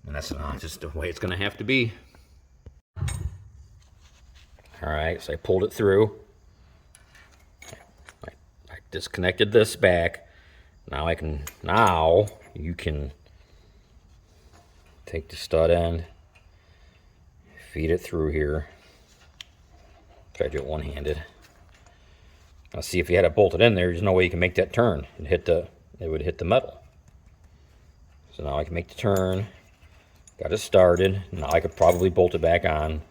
and that's just the way it's gonna have to be. All right, so I pulled it through. I disconnected this back. Now you can take the stud end, feed it through here. Try to do it one-handed. Now see, if you had it bolted in there, there's no way you can make that turn. It would hit the metal. So now I can make the turn. Got it started. Now I could probably bolt it back on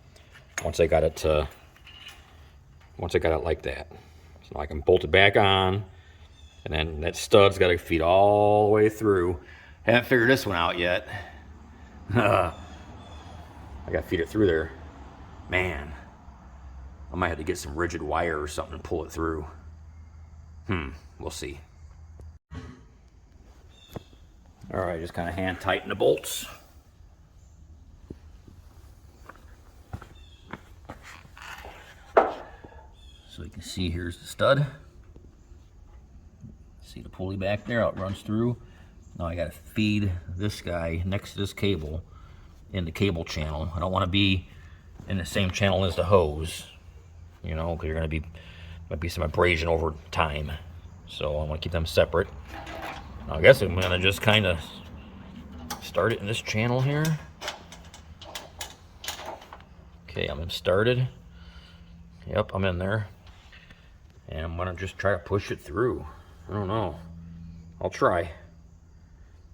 once I got it like that. So now I can bolt it back on, and then that stud's got to feed all the way through. Haven't figured this one out yet. I got to feed it through there. Man, I might have to get some rigid wire or something to pull it through. We'll see. All right, just kind of hand tighten the bolts. So you can see, here's the stud. See the pulley back there, how it runs through. Now I got to feed this guy next to this cable in the cable channel. I don't want to be in the same channel as the hose, you know, because you're going to be, might be some abrasion over time. So I want to keep them separate. I guess I'm going to just kind of start it in this channel here. Okay, I'm started. Yep, I'm in there. And I'm going to just try to push it through. I don't know. I'll try.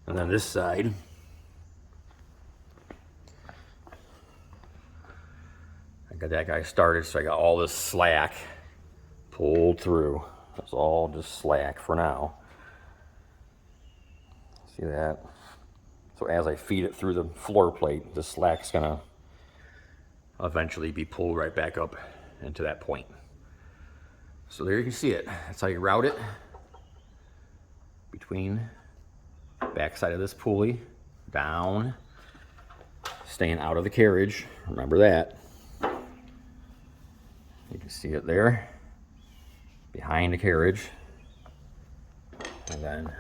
And then this side, I got that guy started, so I got all this slack pulled through. It's all just slack for now. See that? So as I feed it through the floor plate, the slack's gonna eventually be pulled right back up into that point. So there you can see it. That's how you route it between backside of this pulley, down, staying out of the carriage. Remember that. You can see it there, behind the carriage, and then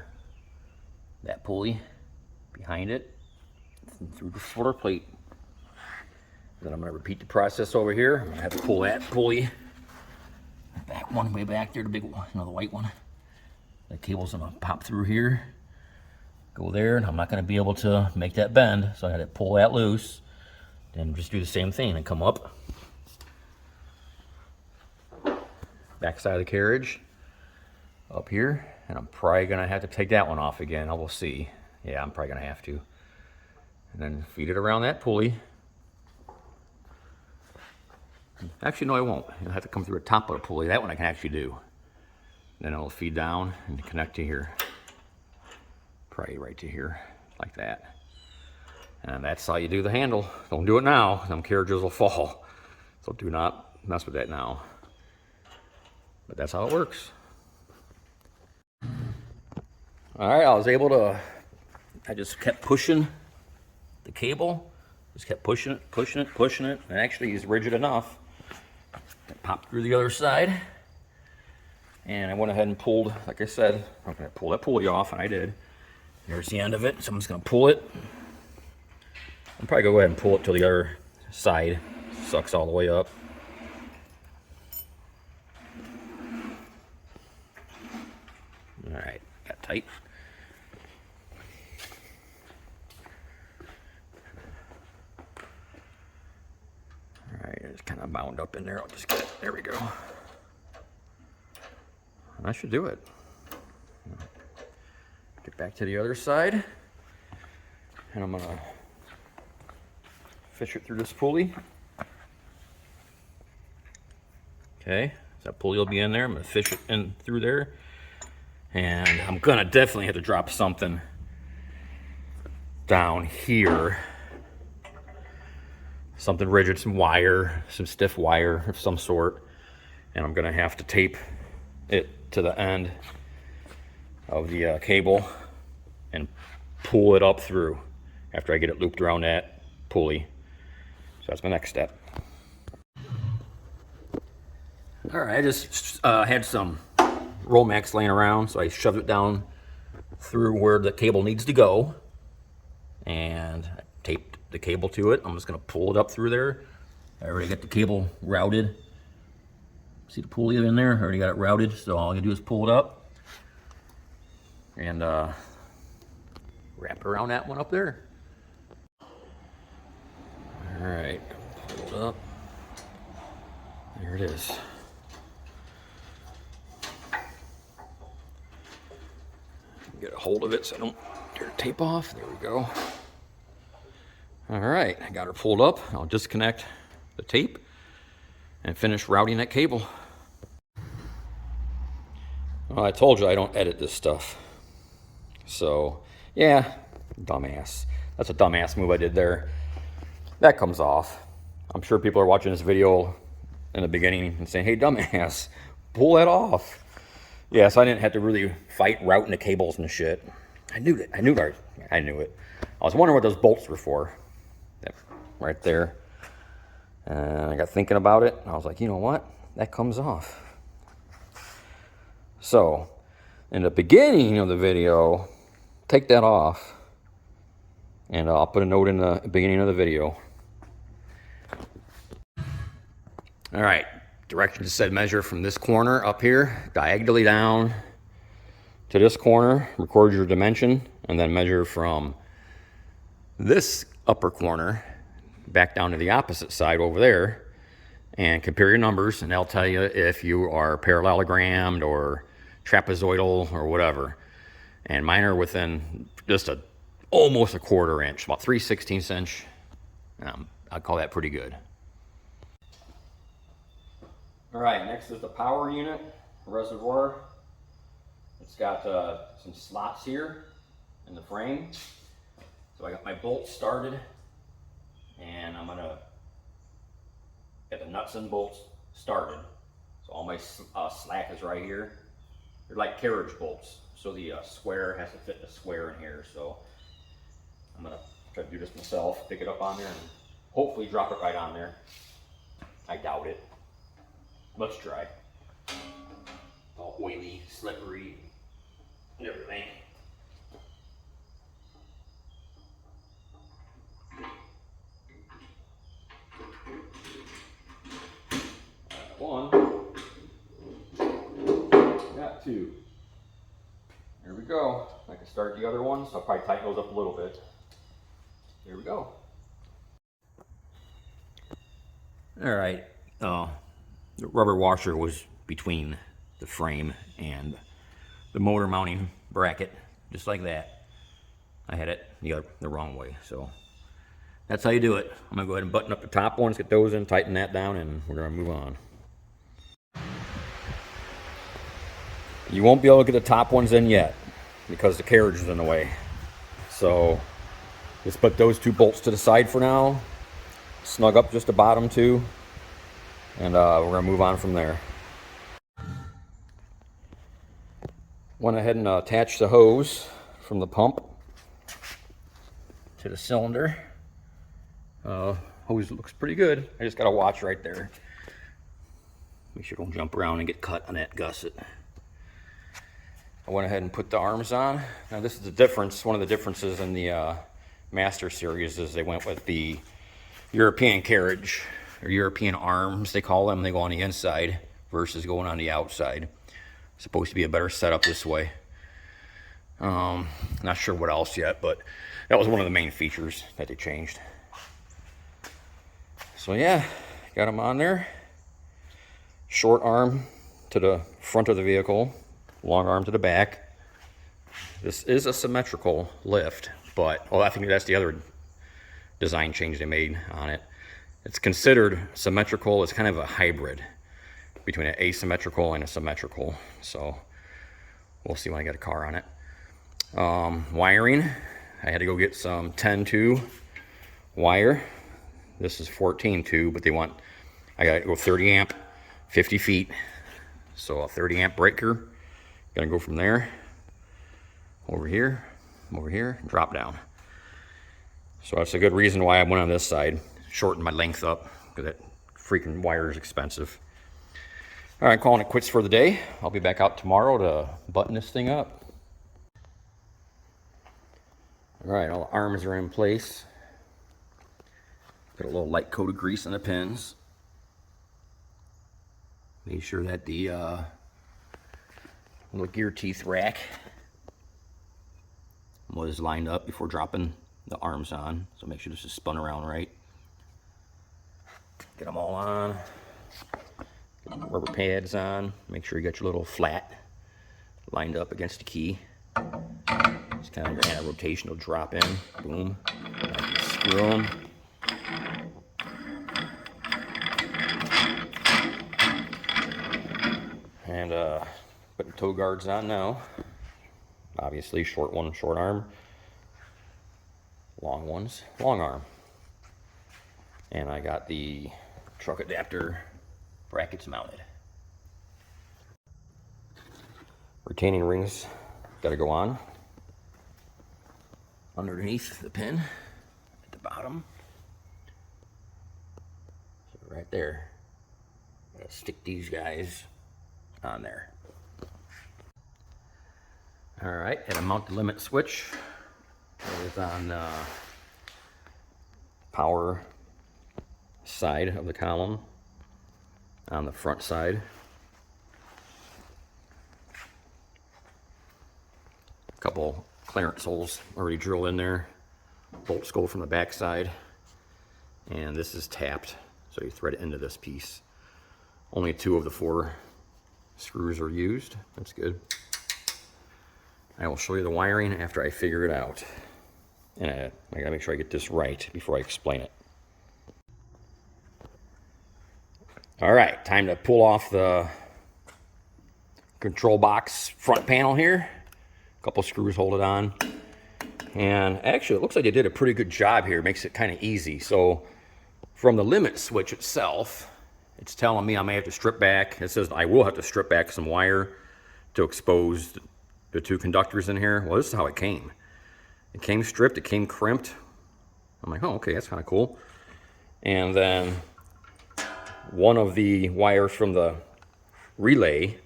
that pulley behind it through the floor plate. Then I'm going to repeat the process over here. I'm going to have to pull that pulley back one way back there, the big one, the white one. The cable's going to pop through here, go there, and I'm not going to be able to make that bend, so I had to pull that loose, then just do the same thing and come up back side of the carriage up here, and I'm probably going to have to take that one off again. I will see. Yeah, I'm probably going to have to. And then feed it around that pulley. Actually, no, I won't. It'll have to come through the top of the pulley. That one I can actually do. Then it'll feed down and connect to here. Probably right to here, like that. And that's how you do the handle. Don't do it now, them carriages will fall. So do not mess with that now. But that's how it works. All right, I just kept pushing the cable. Just kept pushing it, pushing it, pushing it, and actually is rigid enough. It popped through the other side. And I went ahead and pulled, like I said, I'm gonna pull that pulley off, and I did. There's the end of it, so I'm just gonna pull it. I'll probably go ahead and pull it till the other side sucks all the way up. All right, got tight. All right, it's kind of bound up in there. I'll just get it. There we go. And that should do it. Get back to the other side, and I'm gonna fish it through this pulley. Okay, so that pulley will be in there. I'm gonna fish it in through there, and I'm gonna definitely have to drop something down here. Something rigid, some wire, some stiff wire of some sort, and I'm gonna have to tape it to the end of the cable and pull it up through after I get it looped around that pulley. So that's my next step. All right, I just had some Romex laying around, so I shoved it down through where the cable needs to go, and I taped the cable to it. I'm just gonna pull it up through there. I already got the cable routed. See the pulley in there? I already got it routed, so all I gotta do is pull it up and wrap around that one up there. All right, pull it up. There it is. Get a hold of it so I don't tear the tape off. There we go. All right, I got her pulled up. I'll disconnect the tape and finish routing that cable. Well, I told you I don't edit this stuff. So, yeah, dumbass. That's a dumbass move I did there. That comes off. I'm sure people are watching this video in the beginning and saying, hey, dumbass, pull that off. Yeah, so I didn't have to really fight routing the cables and shit. I knew it. I knew it. I was wondering what those bolts were for. Right there. And I got thinking about it. And I was like, you know what? That comes off. So, in the beginning of the video, take that off. And I'll put a note in the beginning of the video. All right. Directions said measure from this corner up here, diagonally down to this corner, record your dimension, and then measure from this upper corner back down to the opposite side over there, and compare your numbers, and they'll tell you if you are parallelogrammed or trapezoidal or whatever. And mine are within just almost a quarter inch, about 3/16 inch. I'd call that pretty good. All right, next is the power unit reservoir. It's got some slots here in the frame. So I got my bolts started, and I'm gonna get the nuts and bolts started. So all my slack is right here. They're like carriage bolts. So the square has to fit the square in here. So I'm gonna try to do this myself, pick it up on there, and hopefully drop it right on there. I doubt it. Let's try. All oily, slippery, and everything. One. Got two. There we go. I can start the other one, so I'll probably tighten those up a little bit. There we go. All right. The rubber washer was between the frame and the motor mounting bracket, just like that. I had it the wrong way, so that's how you do it. I'm gonna go ahead and button up the top ones, get those in, tighten that down, and we're gonna move on. You won't be able to get the top ones in yet because the carriage is in the way. So just put those two bolts to the side for now, snug up just the bottom two, and we're gonna move on from there. Went ahead and attached the hose from the pump to the cylinder. Hose looks pretty good. I just got to watch right there. Make sure it don't jump around and get cut on that gusset. I went ahead and put the arms on. Now this is the difference. One of the differences in the Master Series is they went with the European carriage, or European arms they call them. They go on the inside versus going on the outside. It's supposed to be a better setup this way. Not sure what else yet, but that was one of the main features that they changed. So yeah, got them on there. Short arm to the front of the vehicle, long arm to the back. This is a symmetrical lift, but I think that's the other design change they made on it. It's considered symmetrical. It's kind of a hybrid between an asymmetrical and a symmetrical. So we'll see when I get a car on it. Wiring, I had to go get some 10-2 wire. This is 14-2, but I got to go 30 amp, 50 feet. So a 30 amp breaker. Gonna go from there, over here, drop down. So that's a good reason why I went on this side. Shortened my length up, because that freaking wire is expensive. All right, calling it quits for the day. I'll be back out tomorrow to button this thing up. All right, all the arms are in place. Put a little light coat of grease on the pins. Make sure that the little gear teeth rack was lined up before dropping the arms on. So make sure this is spun around right. Get them all on. Get the rubber pads on. Make sure you got your little flat lined up against the key. Just kind of your anti-rotation will drop in. Boom. Screw them. And put the toe guards on now. Obviously, short one, short arm. Long ones, long arm. And I got the truck adapter brackets mounted. Retaining rings got to go on underneath the pin at the bottom. So right there. I'm gonna stick these guys on there. All right, and I mount the limit switch. It is on the power side of the column, on the front side. A couple clearance holes already drilled in there. Bolts go from the back side, and this is tapped, so you thread it into this piece. Only 2 of the 4 screws are used. That's good. I will show you the wiring after I figure it out. And I gotta make sure I get this right before I explain it. All right, time to pull off the control box front panel here. A couple screws hold it on. And actually, it looks like they did a pretty good job here. It makes it kind of easy. So from the limit switch itself, it's telling me I may have to strip back. It says I will have to strip back some wire to expose the 2 conductors in here. Well, this is how it came. It came stripped, it came crimped. I'm like, oh, okay, that's kind of cool. And then one of the wires from the relay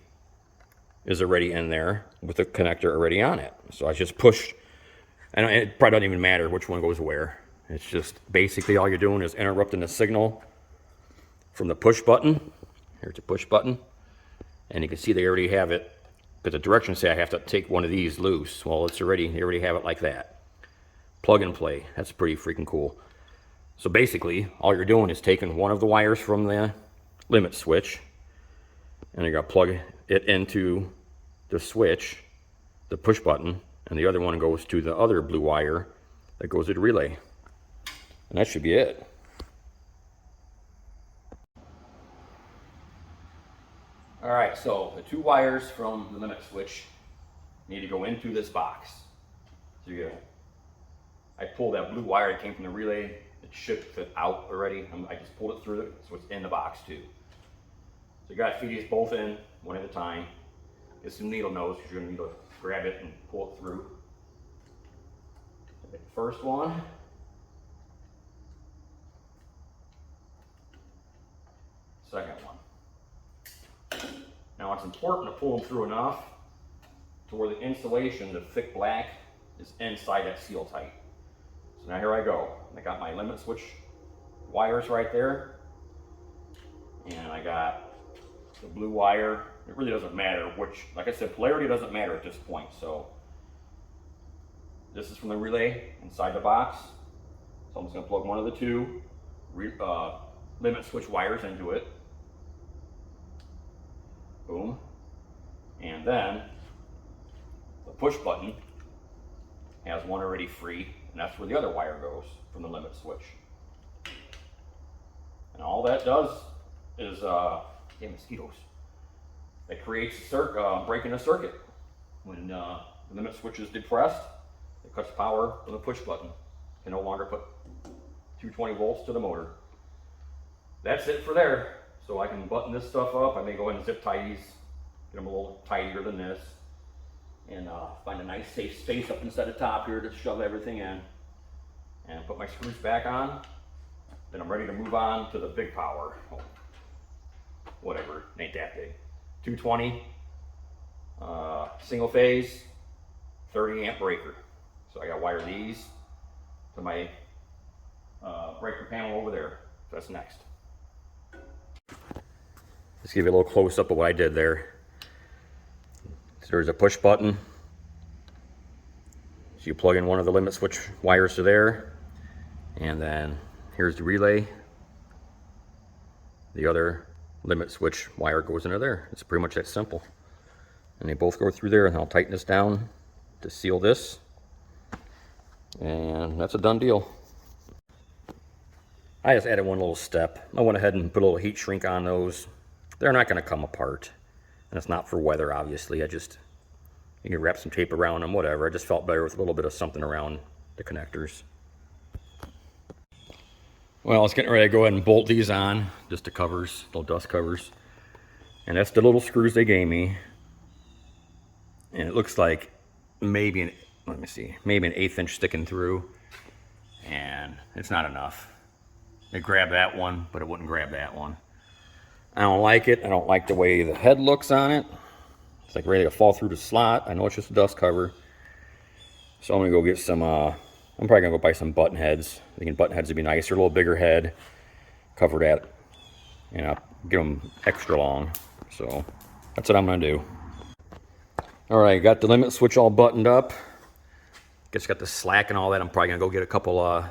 is already in there with the connector already on it. So I just push, and it probably doesn't even matter which one goes where. It's just basically all you're doing is interrupting the signal from the push button. Here's a push button. And you can see they already have it, but the directions say I have to take one of these loose. Well, they already have it like that. Plug and play. That's pretty freaking cool. So basically, all you're doing is taking one of the wires from the limit switch, and you're gonna plug it into the switch, the push button, and the other one goes to the other blue wire that goes to the relay. And that should be it. All right, so the 2 wires from the limit switch need to go into this box. So I pulled that blue wire that came from the relay. It shipped it out already. I just pulled it through it, so it's in the box too. So you gotta feed these both in one at a time. Get some needle nose because you're gonna need to grab it and pull it through. The first one second one. Now it's important to pull them through enough to where the insulation, the thick black, is inside that seal tight. So now here I go. I got my limit switch wires right there. And I got the blue wire. It really doesn't matter which, like I said, polarity doesn't matter at this point. So this is from the relay inside the box. So I'm just gonna plug one of the two limit switch wires into it. Boom. And then the push button has one already free, and that's where the other wire goes from the limit switch. And all that does is, damn mosquitoes. It creates a break in a circuit. When the limit switch is depressed, it cuts power from the push button. You can no longer put 220 volts to the motor. That's it for there. So I can button this stuff up. I may go ahead and zip tie these, get them a little tighter than this, and find a nice safe space up inside the top here to shove everything in, and put my screws back on. Then I'm ready to move on to the big power. Oh, whatever, it ain't that big. 220, single phase, 30 amp breaker. So I got to wire these to my breaker panel over there. So that's next. Let's give you a little close up of what I did there. So there's a push button. So you plug in one of the limit switch wires to there, and then here's the relay. The other limit switch wire goes into there. It's pretty much that simple. And they both go through there, and I'll tighten this down to seal this. And that's a done deal. I just added one little step. I went ahead and put a little heat shrink on those. They're not going to come apart. And it's not for weather, obviously. You can wrap some tape around them, whatever. I just felt better with a little bit of something around the connectors. Well, I was getting ready to go ahead and bolt these on, just the covers, little dust covers. And that's the little screws they gave me. And it looks like maybe an 1/8 inch sticking through. And it's not enough. It grabbed that one, but it wouldn't grab that one. I don't like it. I don't like the way the head looks on it. It's like ready to fall through the slot. I know it's just a dust cover. So I'm gonna go get some, I'm probably gonna go buy some button heads. I think button heads would be nicer, a little bigger head. Cover that, you know, get them extra long. So that's what I'm gonna do. All right, got the limit switch all buttoned up. Guess got the slack and all that. I'm probably gonna go get a couple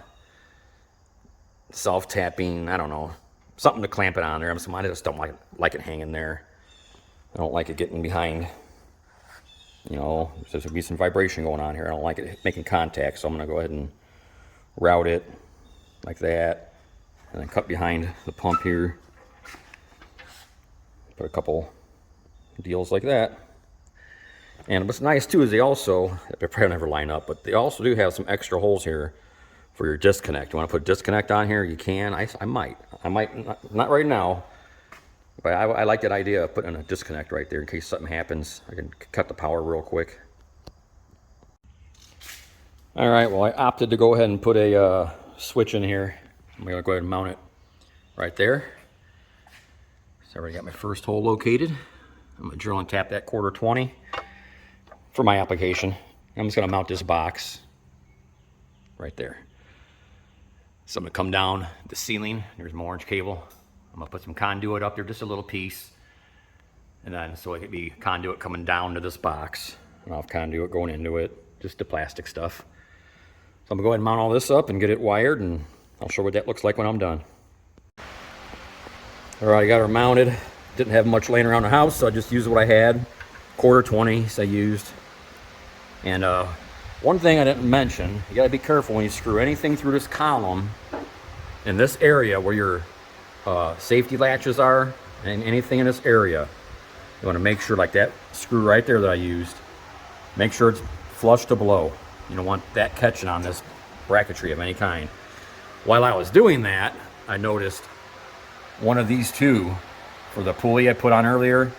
self-tapping, I don't know, something to clamp it on there. I just don't like it hanging there. I don't like it getting behind, you know, there's gonna be some vibration going on here. I don't like it making contact, so I'm gonna go ahead and route it like that, and then cut behind the pump here. Put a couple deals like that. And what's nice too is they probably never line up, but they also do have some extra holes here for your disconnect. You want to put disconnect on here, you can. I might not right now, but I like that idea of putting a disconnect right there in case something happens. I can cut the power real quick. All right, well, I opted to go ahead and put a switch in here. I'm gonna go ahead and mount it right there. So I already got my first hole located. I'm gonna drill and tap that 1/4-20 for my application. I'm just gonna mount this box right there. So I'm gonna come down the ceiling. There's my orange cable. I'm gonna put some conduit up there, just a little piece. And then so it could be conduit coming down to this box. And I'll have conduit going into it, just the plastic stuff. So I'm gonna go ahead and mount all this up and get it wired, and I'll show what that looks like when I'm done. All right, I got her mounted. Didn't have much laying around the house, so I just used what I had. 1/4-20s I used. And one thing I didn't mention, you gotta be careful when you screw anything through this column in this area where your safety latches are, and anything in this area. You wanna make sure, like that screw right there that I used, make sure it's flush to below. You don't want that catching on this bracketry of any kind. While I was doing that, I noticed one of these two for the pulley I put on earlier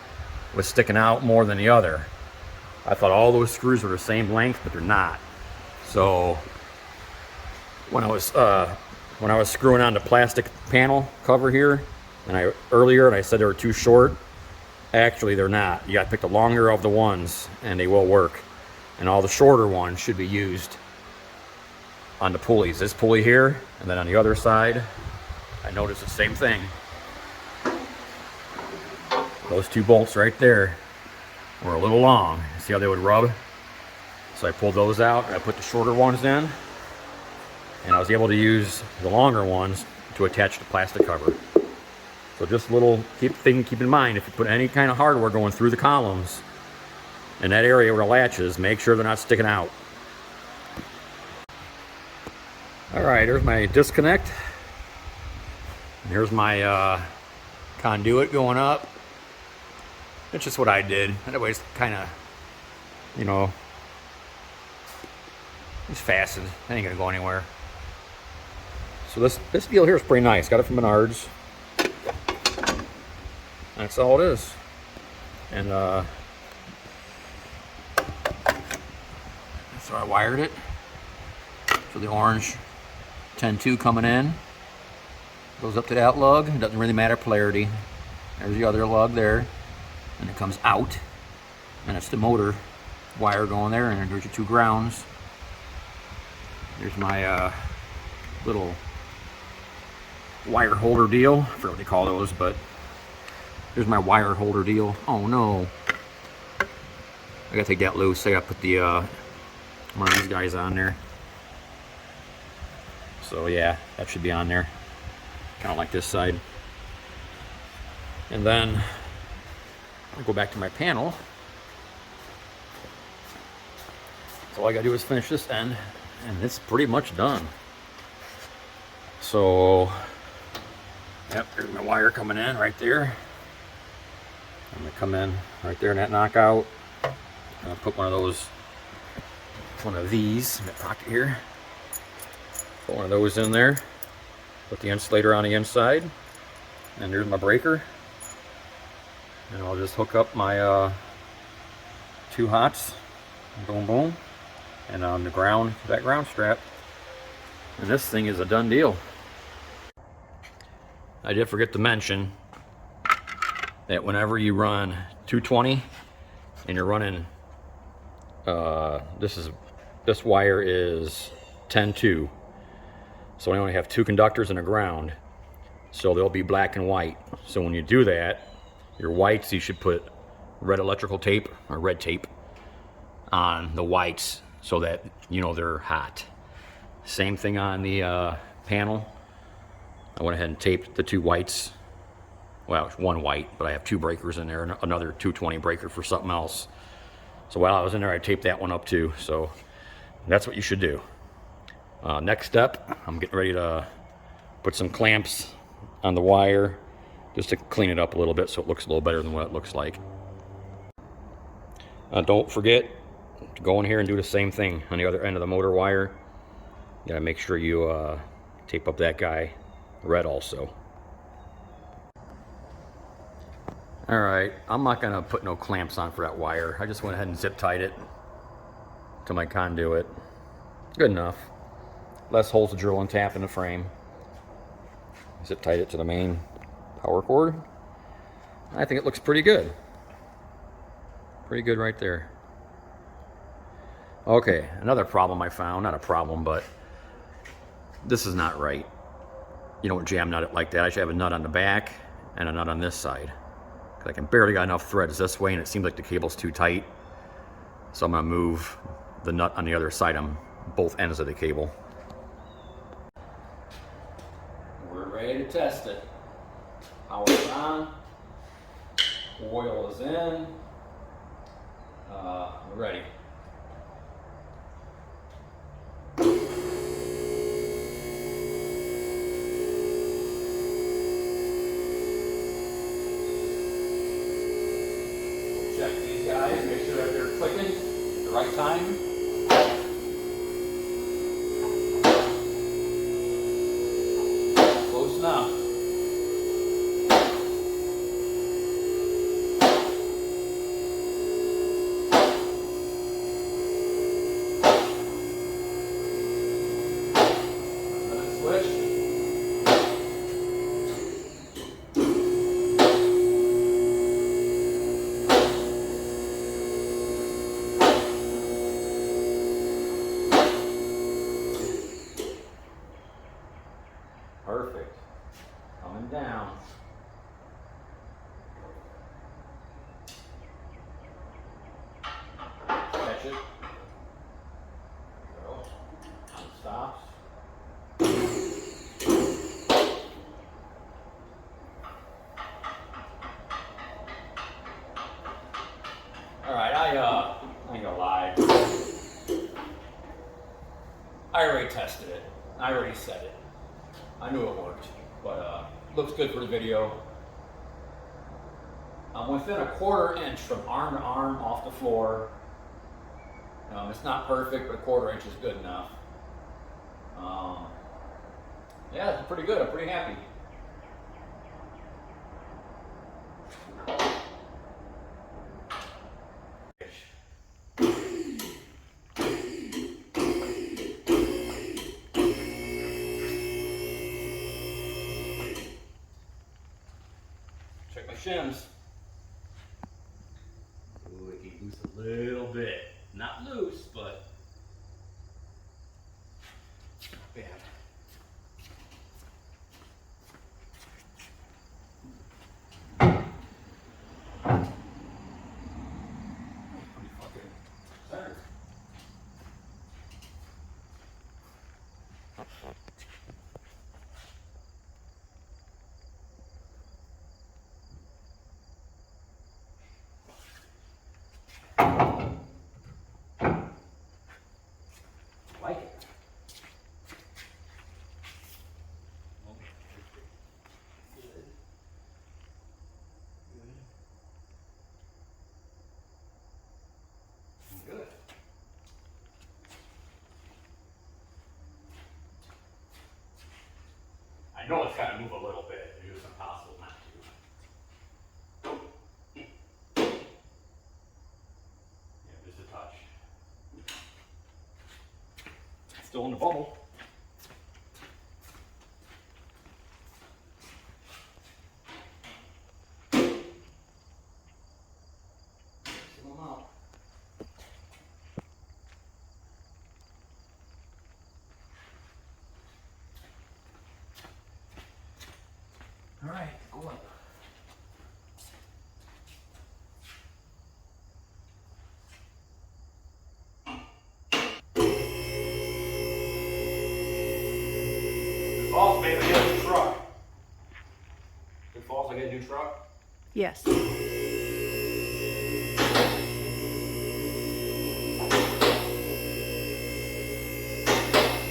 was sticking out more than the other. I thought all those screws were the same length, but they're not. So when I was screwing on the plastic panel cover here, And earlier I said they were too short. Actually, they're not. You got to pick the longer of the ones, and they will work. And all the shorter ones should be used on the pulleys. This pulley here, and then on the other side, I noticed the same thing. Those two bolts right there were a little long. See how they would rub? So I pulled those out, and I put the shorter ones in, and I was able to use the longer ones to attach the plastic cover. So just a little keep in mind, if you put any kind of hardware going through the columns in that area where the latches, make sure they're not sticking out. All right, here's my disconnect. And here's my conduit going up. It's just what I did. Anyways, kind of, you know, it's fastened. It ain't gonna go anywhere. So this deal here is pretty nice. Got it from Menards. That's all it is. And so I wired it. So the orange 10-2 coming in goes up to that lug. It doesn't really matter polarity. There's the other lug there, and it comes out, and it's the motor wire going there. And there's your two grounds. There's my little wire holder deal. I forget what they call those, but here's my wire holder deal. Oh no, I gotta take that loose. I gotta put the one of these guys on there. So yeah, that should be on there, kind of like this side. And then I'll go back to my panel. So all I gotta do is finish this end, and it's pretty much done. So yep, there's my wire coming in right there. I'm gonna come in right there in that knockout. I'll put one of these in the pocket here. Put one of those in there. Put the insulator on the inside. And there's my breaker. And I'll just hook up my two hots. Boom, boom. And on the ground, that ground strap. And this thing is a done deal. I did forget to mention that whenever you run 220 and you're running, this wire is 10-2, so I only have two conductors and a ground, so they'll be black and white. So when you do that, your whites, you should put red electrical tape or red tape on the whites so that you know they're hot. Same thing on the panel. I went ahead and taped the two whites. Well, it's one white, but I have two breakers in there, and another 220 breaker for something else. So while I was in there, I taped that one up too. So that's what you should do. Next step, I'm getting ready to put some clamps on the wire just to clean it up a little bit so it looks a little better than what it looks like. Don't forget to go in here and do the same thing on the other end of the motor wire. You gotta make sure you tape up that guy red also. All right, I'm not gonna put no clamps on for that wire. I just went ahead and zip tied it to my conduit. Good enough. Less holes to drill and tap in the frame. Zip tied it to the main power cord. I think it looks pretty good. Pretty good right there. Okay, another problem I found, not a problem, but this is not right. You don't jam nut it like that. I should have a nut on the back and a nut on this side. I can barely got enough threads this way, and it seems like the cable's too tight. So I'm gonna move the nut on the other side on both ends of the cable. We're ready to test it. Power's on. Oil is in. We're ready. Check these guys, make sure that they're clicking at the right time. Close enough. Let it switch. Coming down. Catch it. Go. It stops. All right, I ain't gonna lie. I already tested it. I already said it. I knew it worked, but looks good for the video. I'm within a 1/4 inch from arm to arm off the floor. It's not perfect, but a 1/4 inch is good enough. Yeah, it's pretty good. I'm pretty happy. Check my shims. Ooh, it can loose a little bit. Not loose, but not bad. Pretty fucking centered. Like it. Good. I know it's got to move a little bit. It's just impossible not to. Yeah, just a touch. Still in the bubble. Seal them out. All right, go up. Good falls, maybe I get a new truck. Good falls, I get a new truck. Yes. Now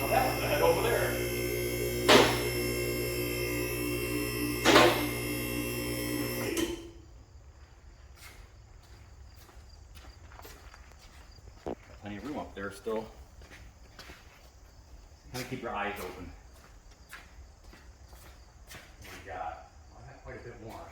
that one's ahead over there. Plenty of room up there still. Kind of keep your eyes open. What do we got? Well, I got quite a bit more.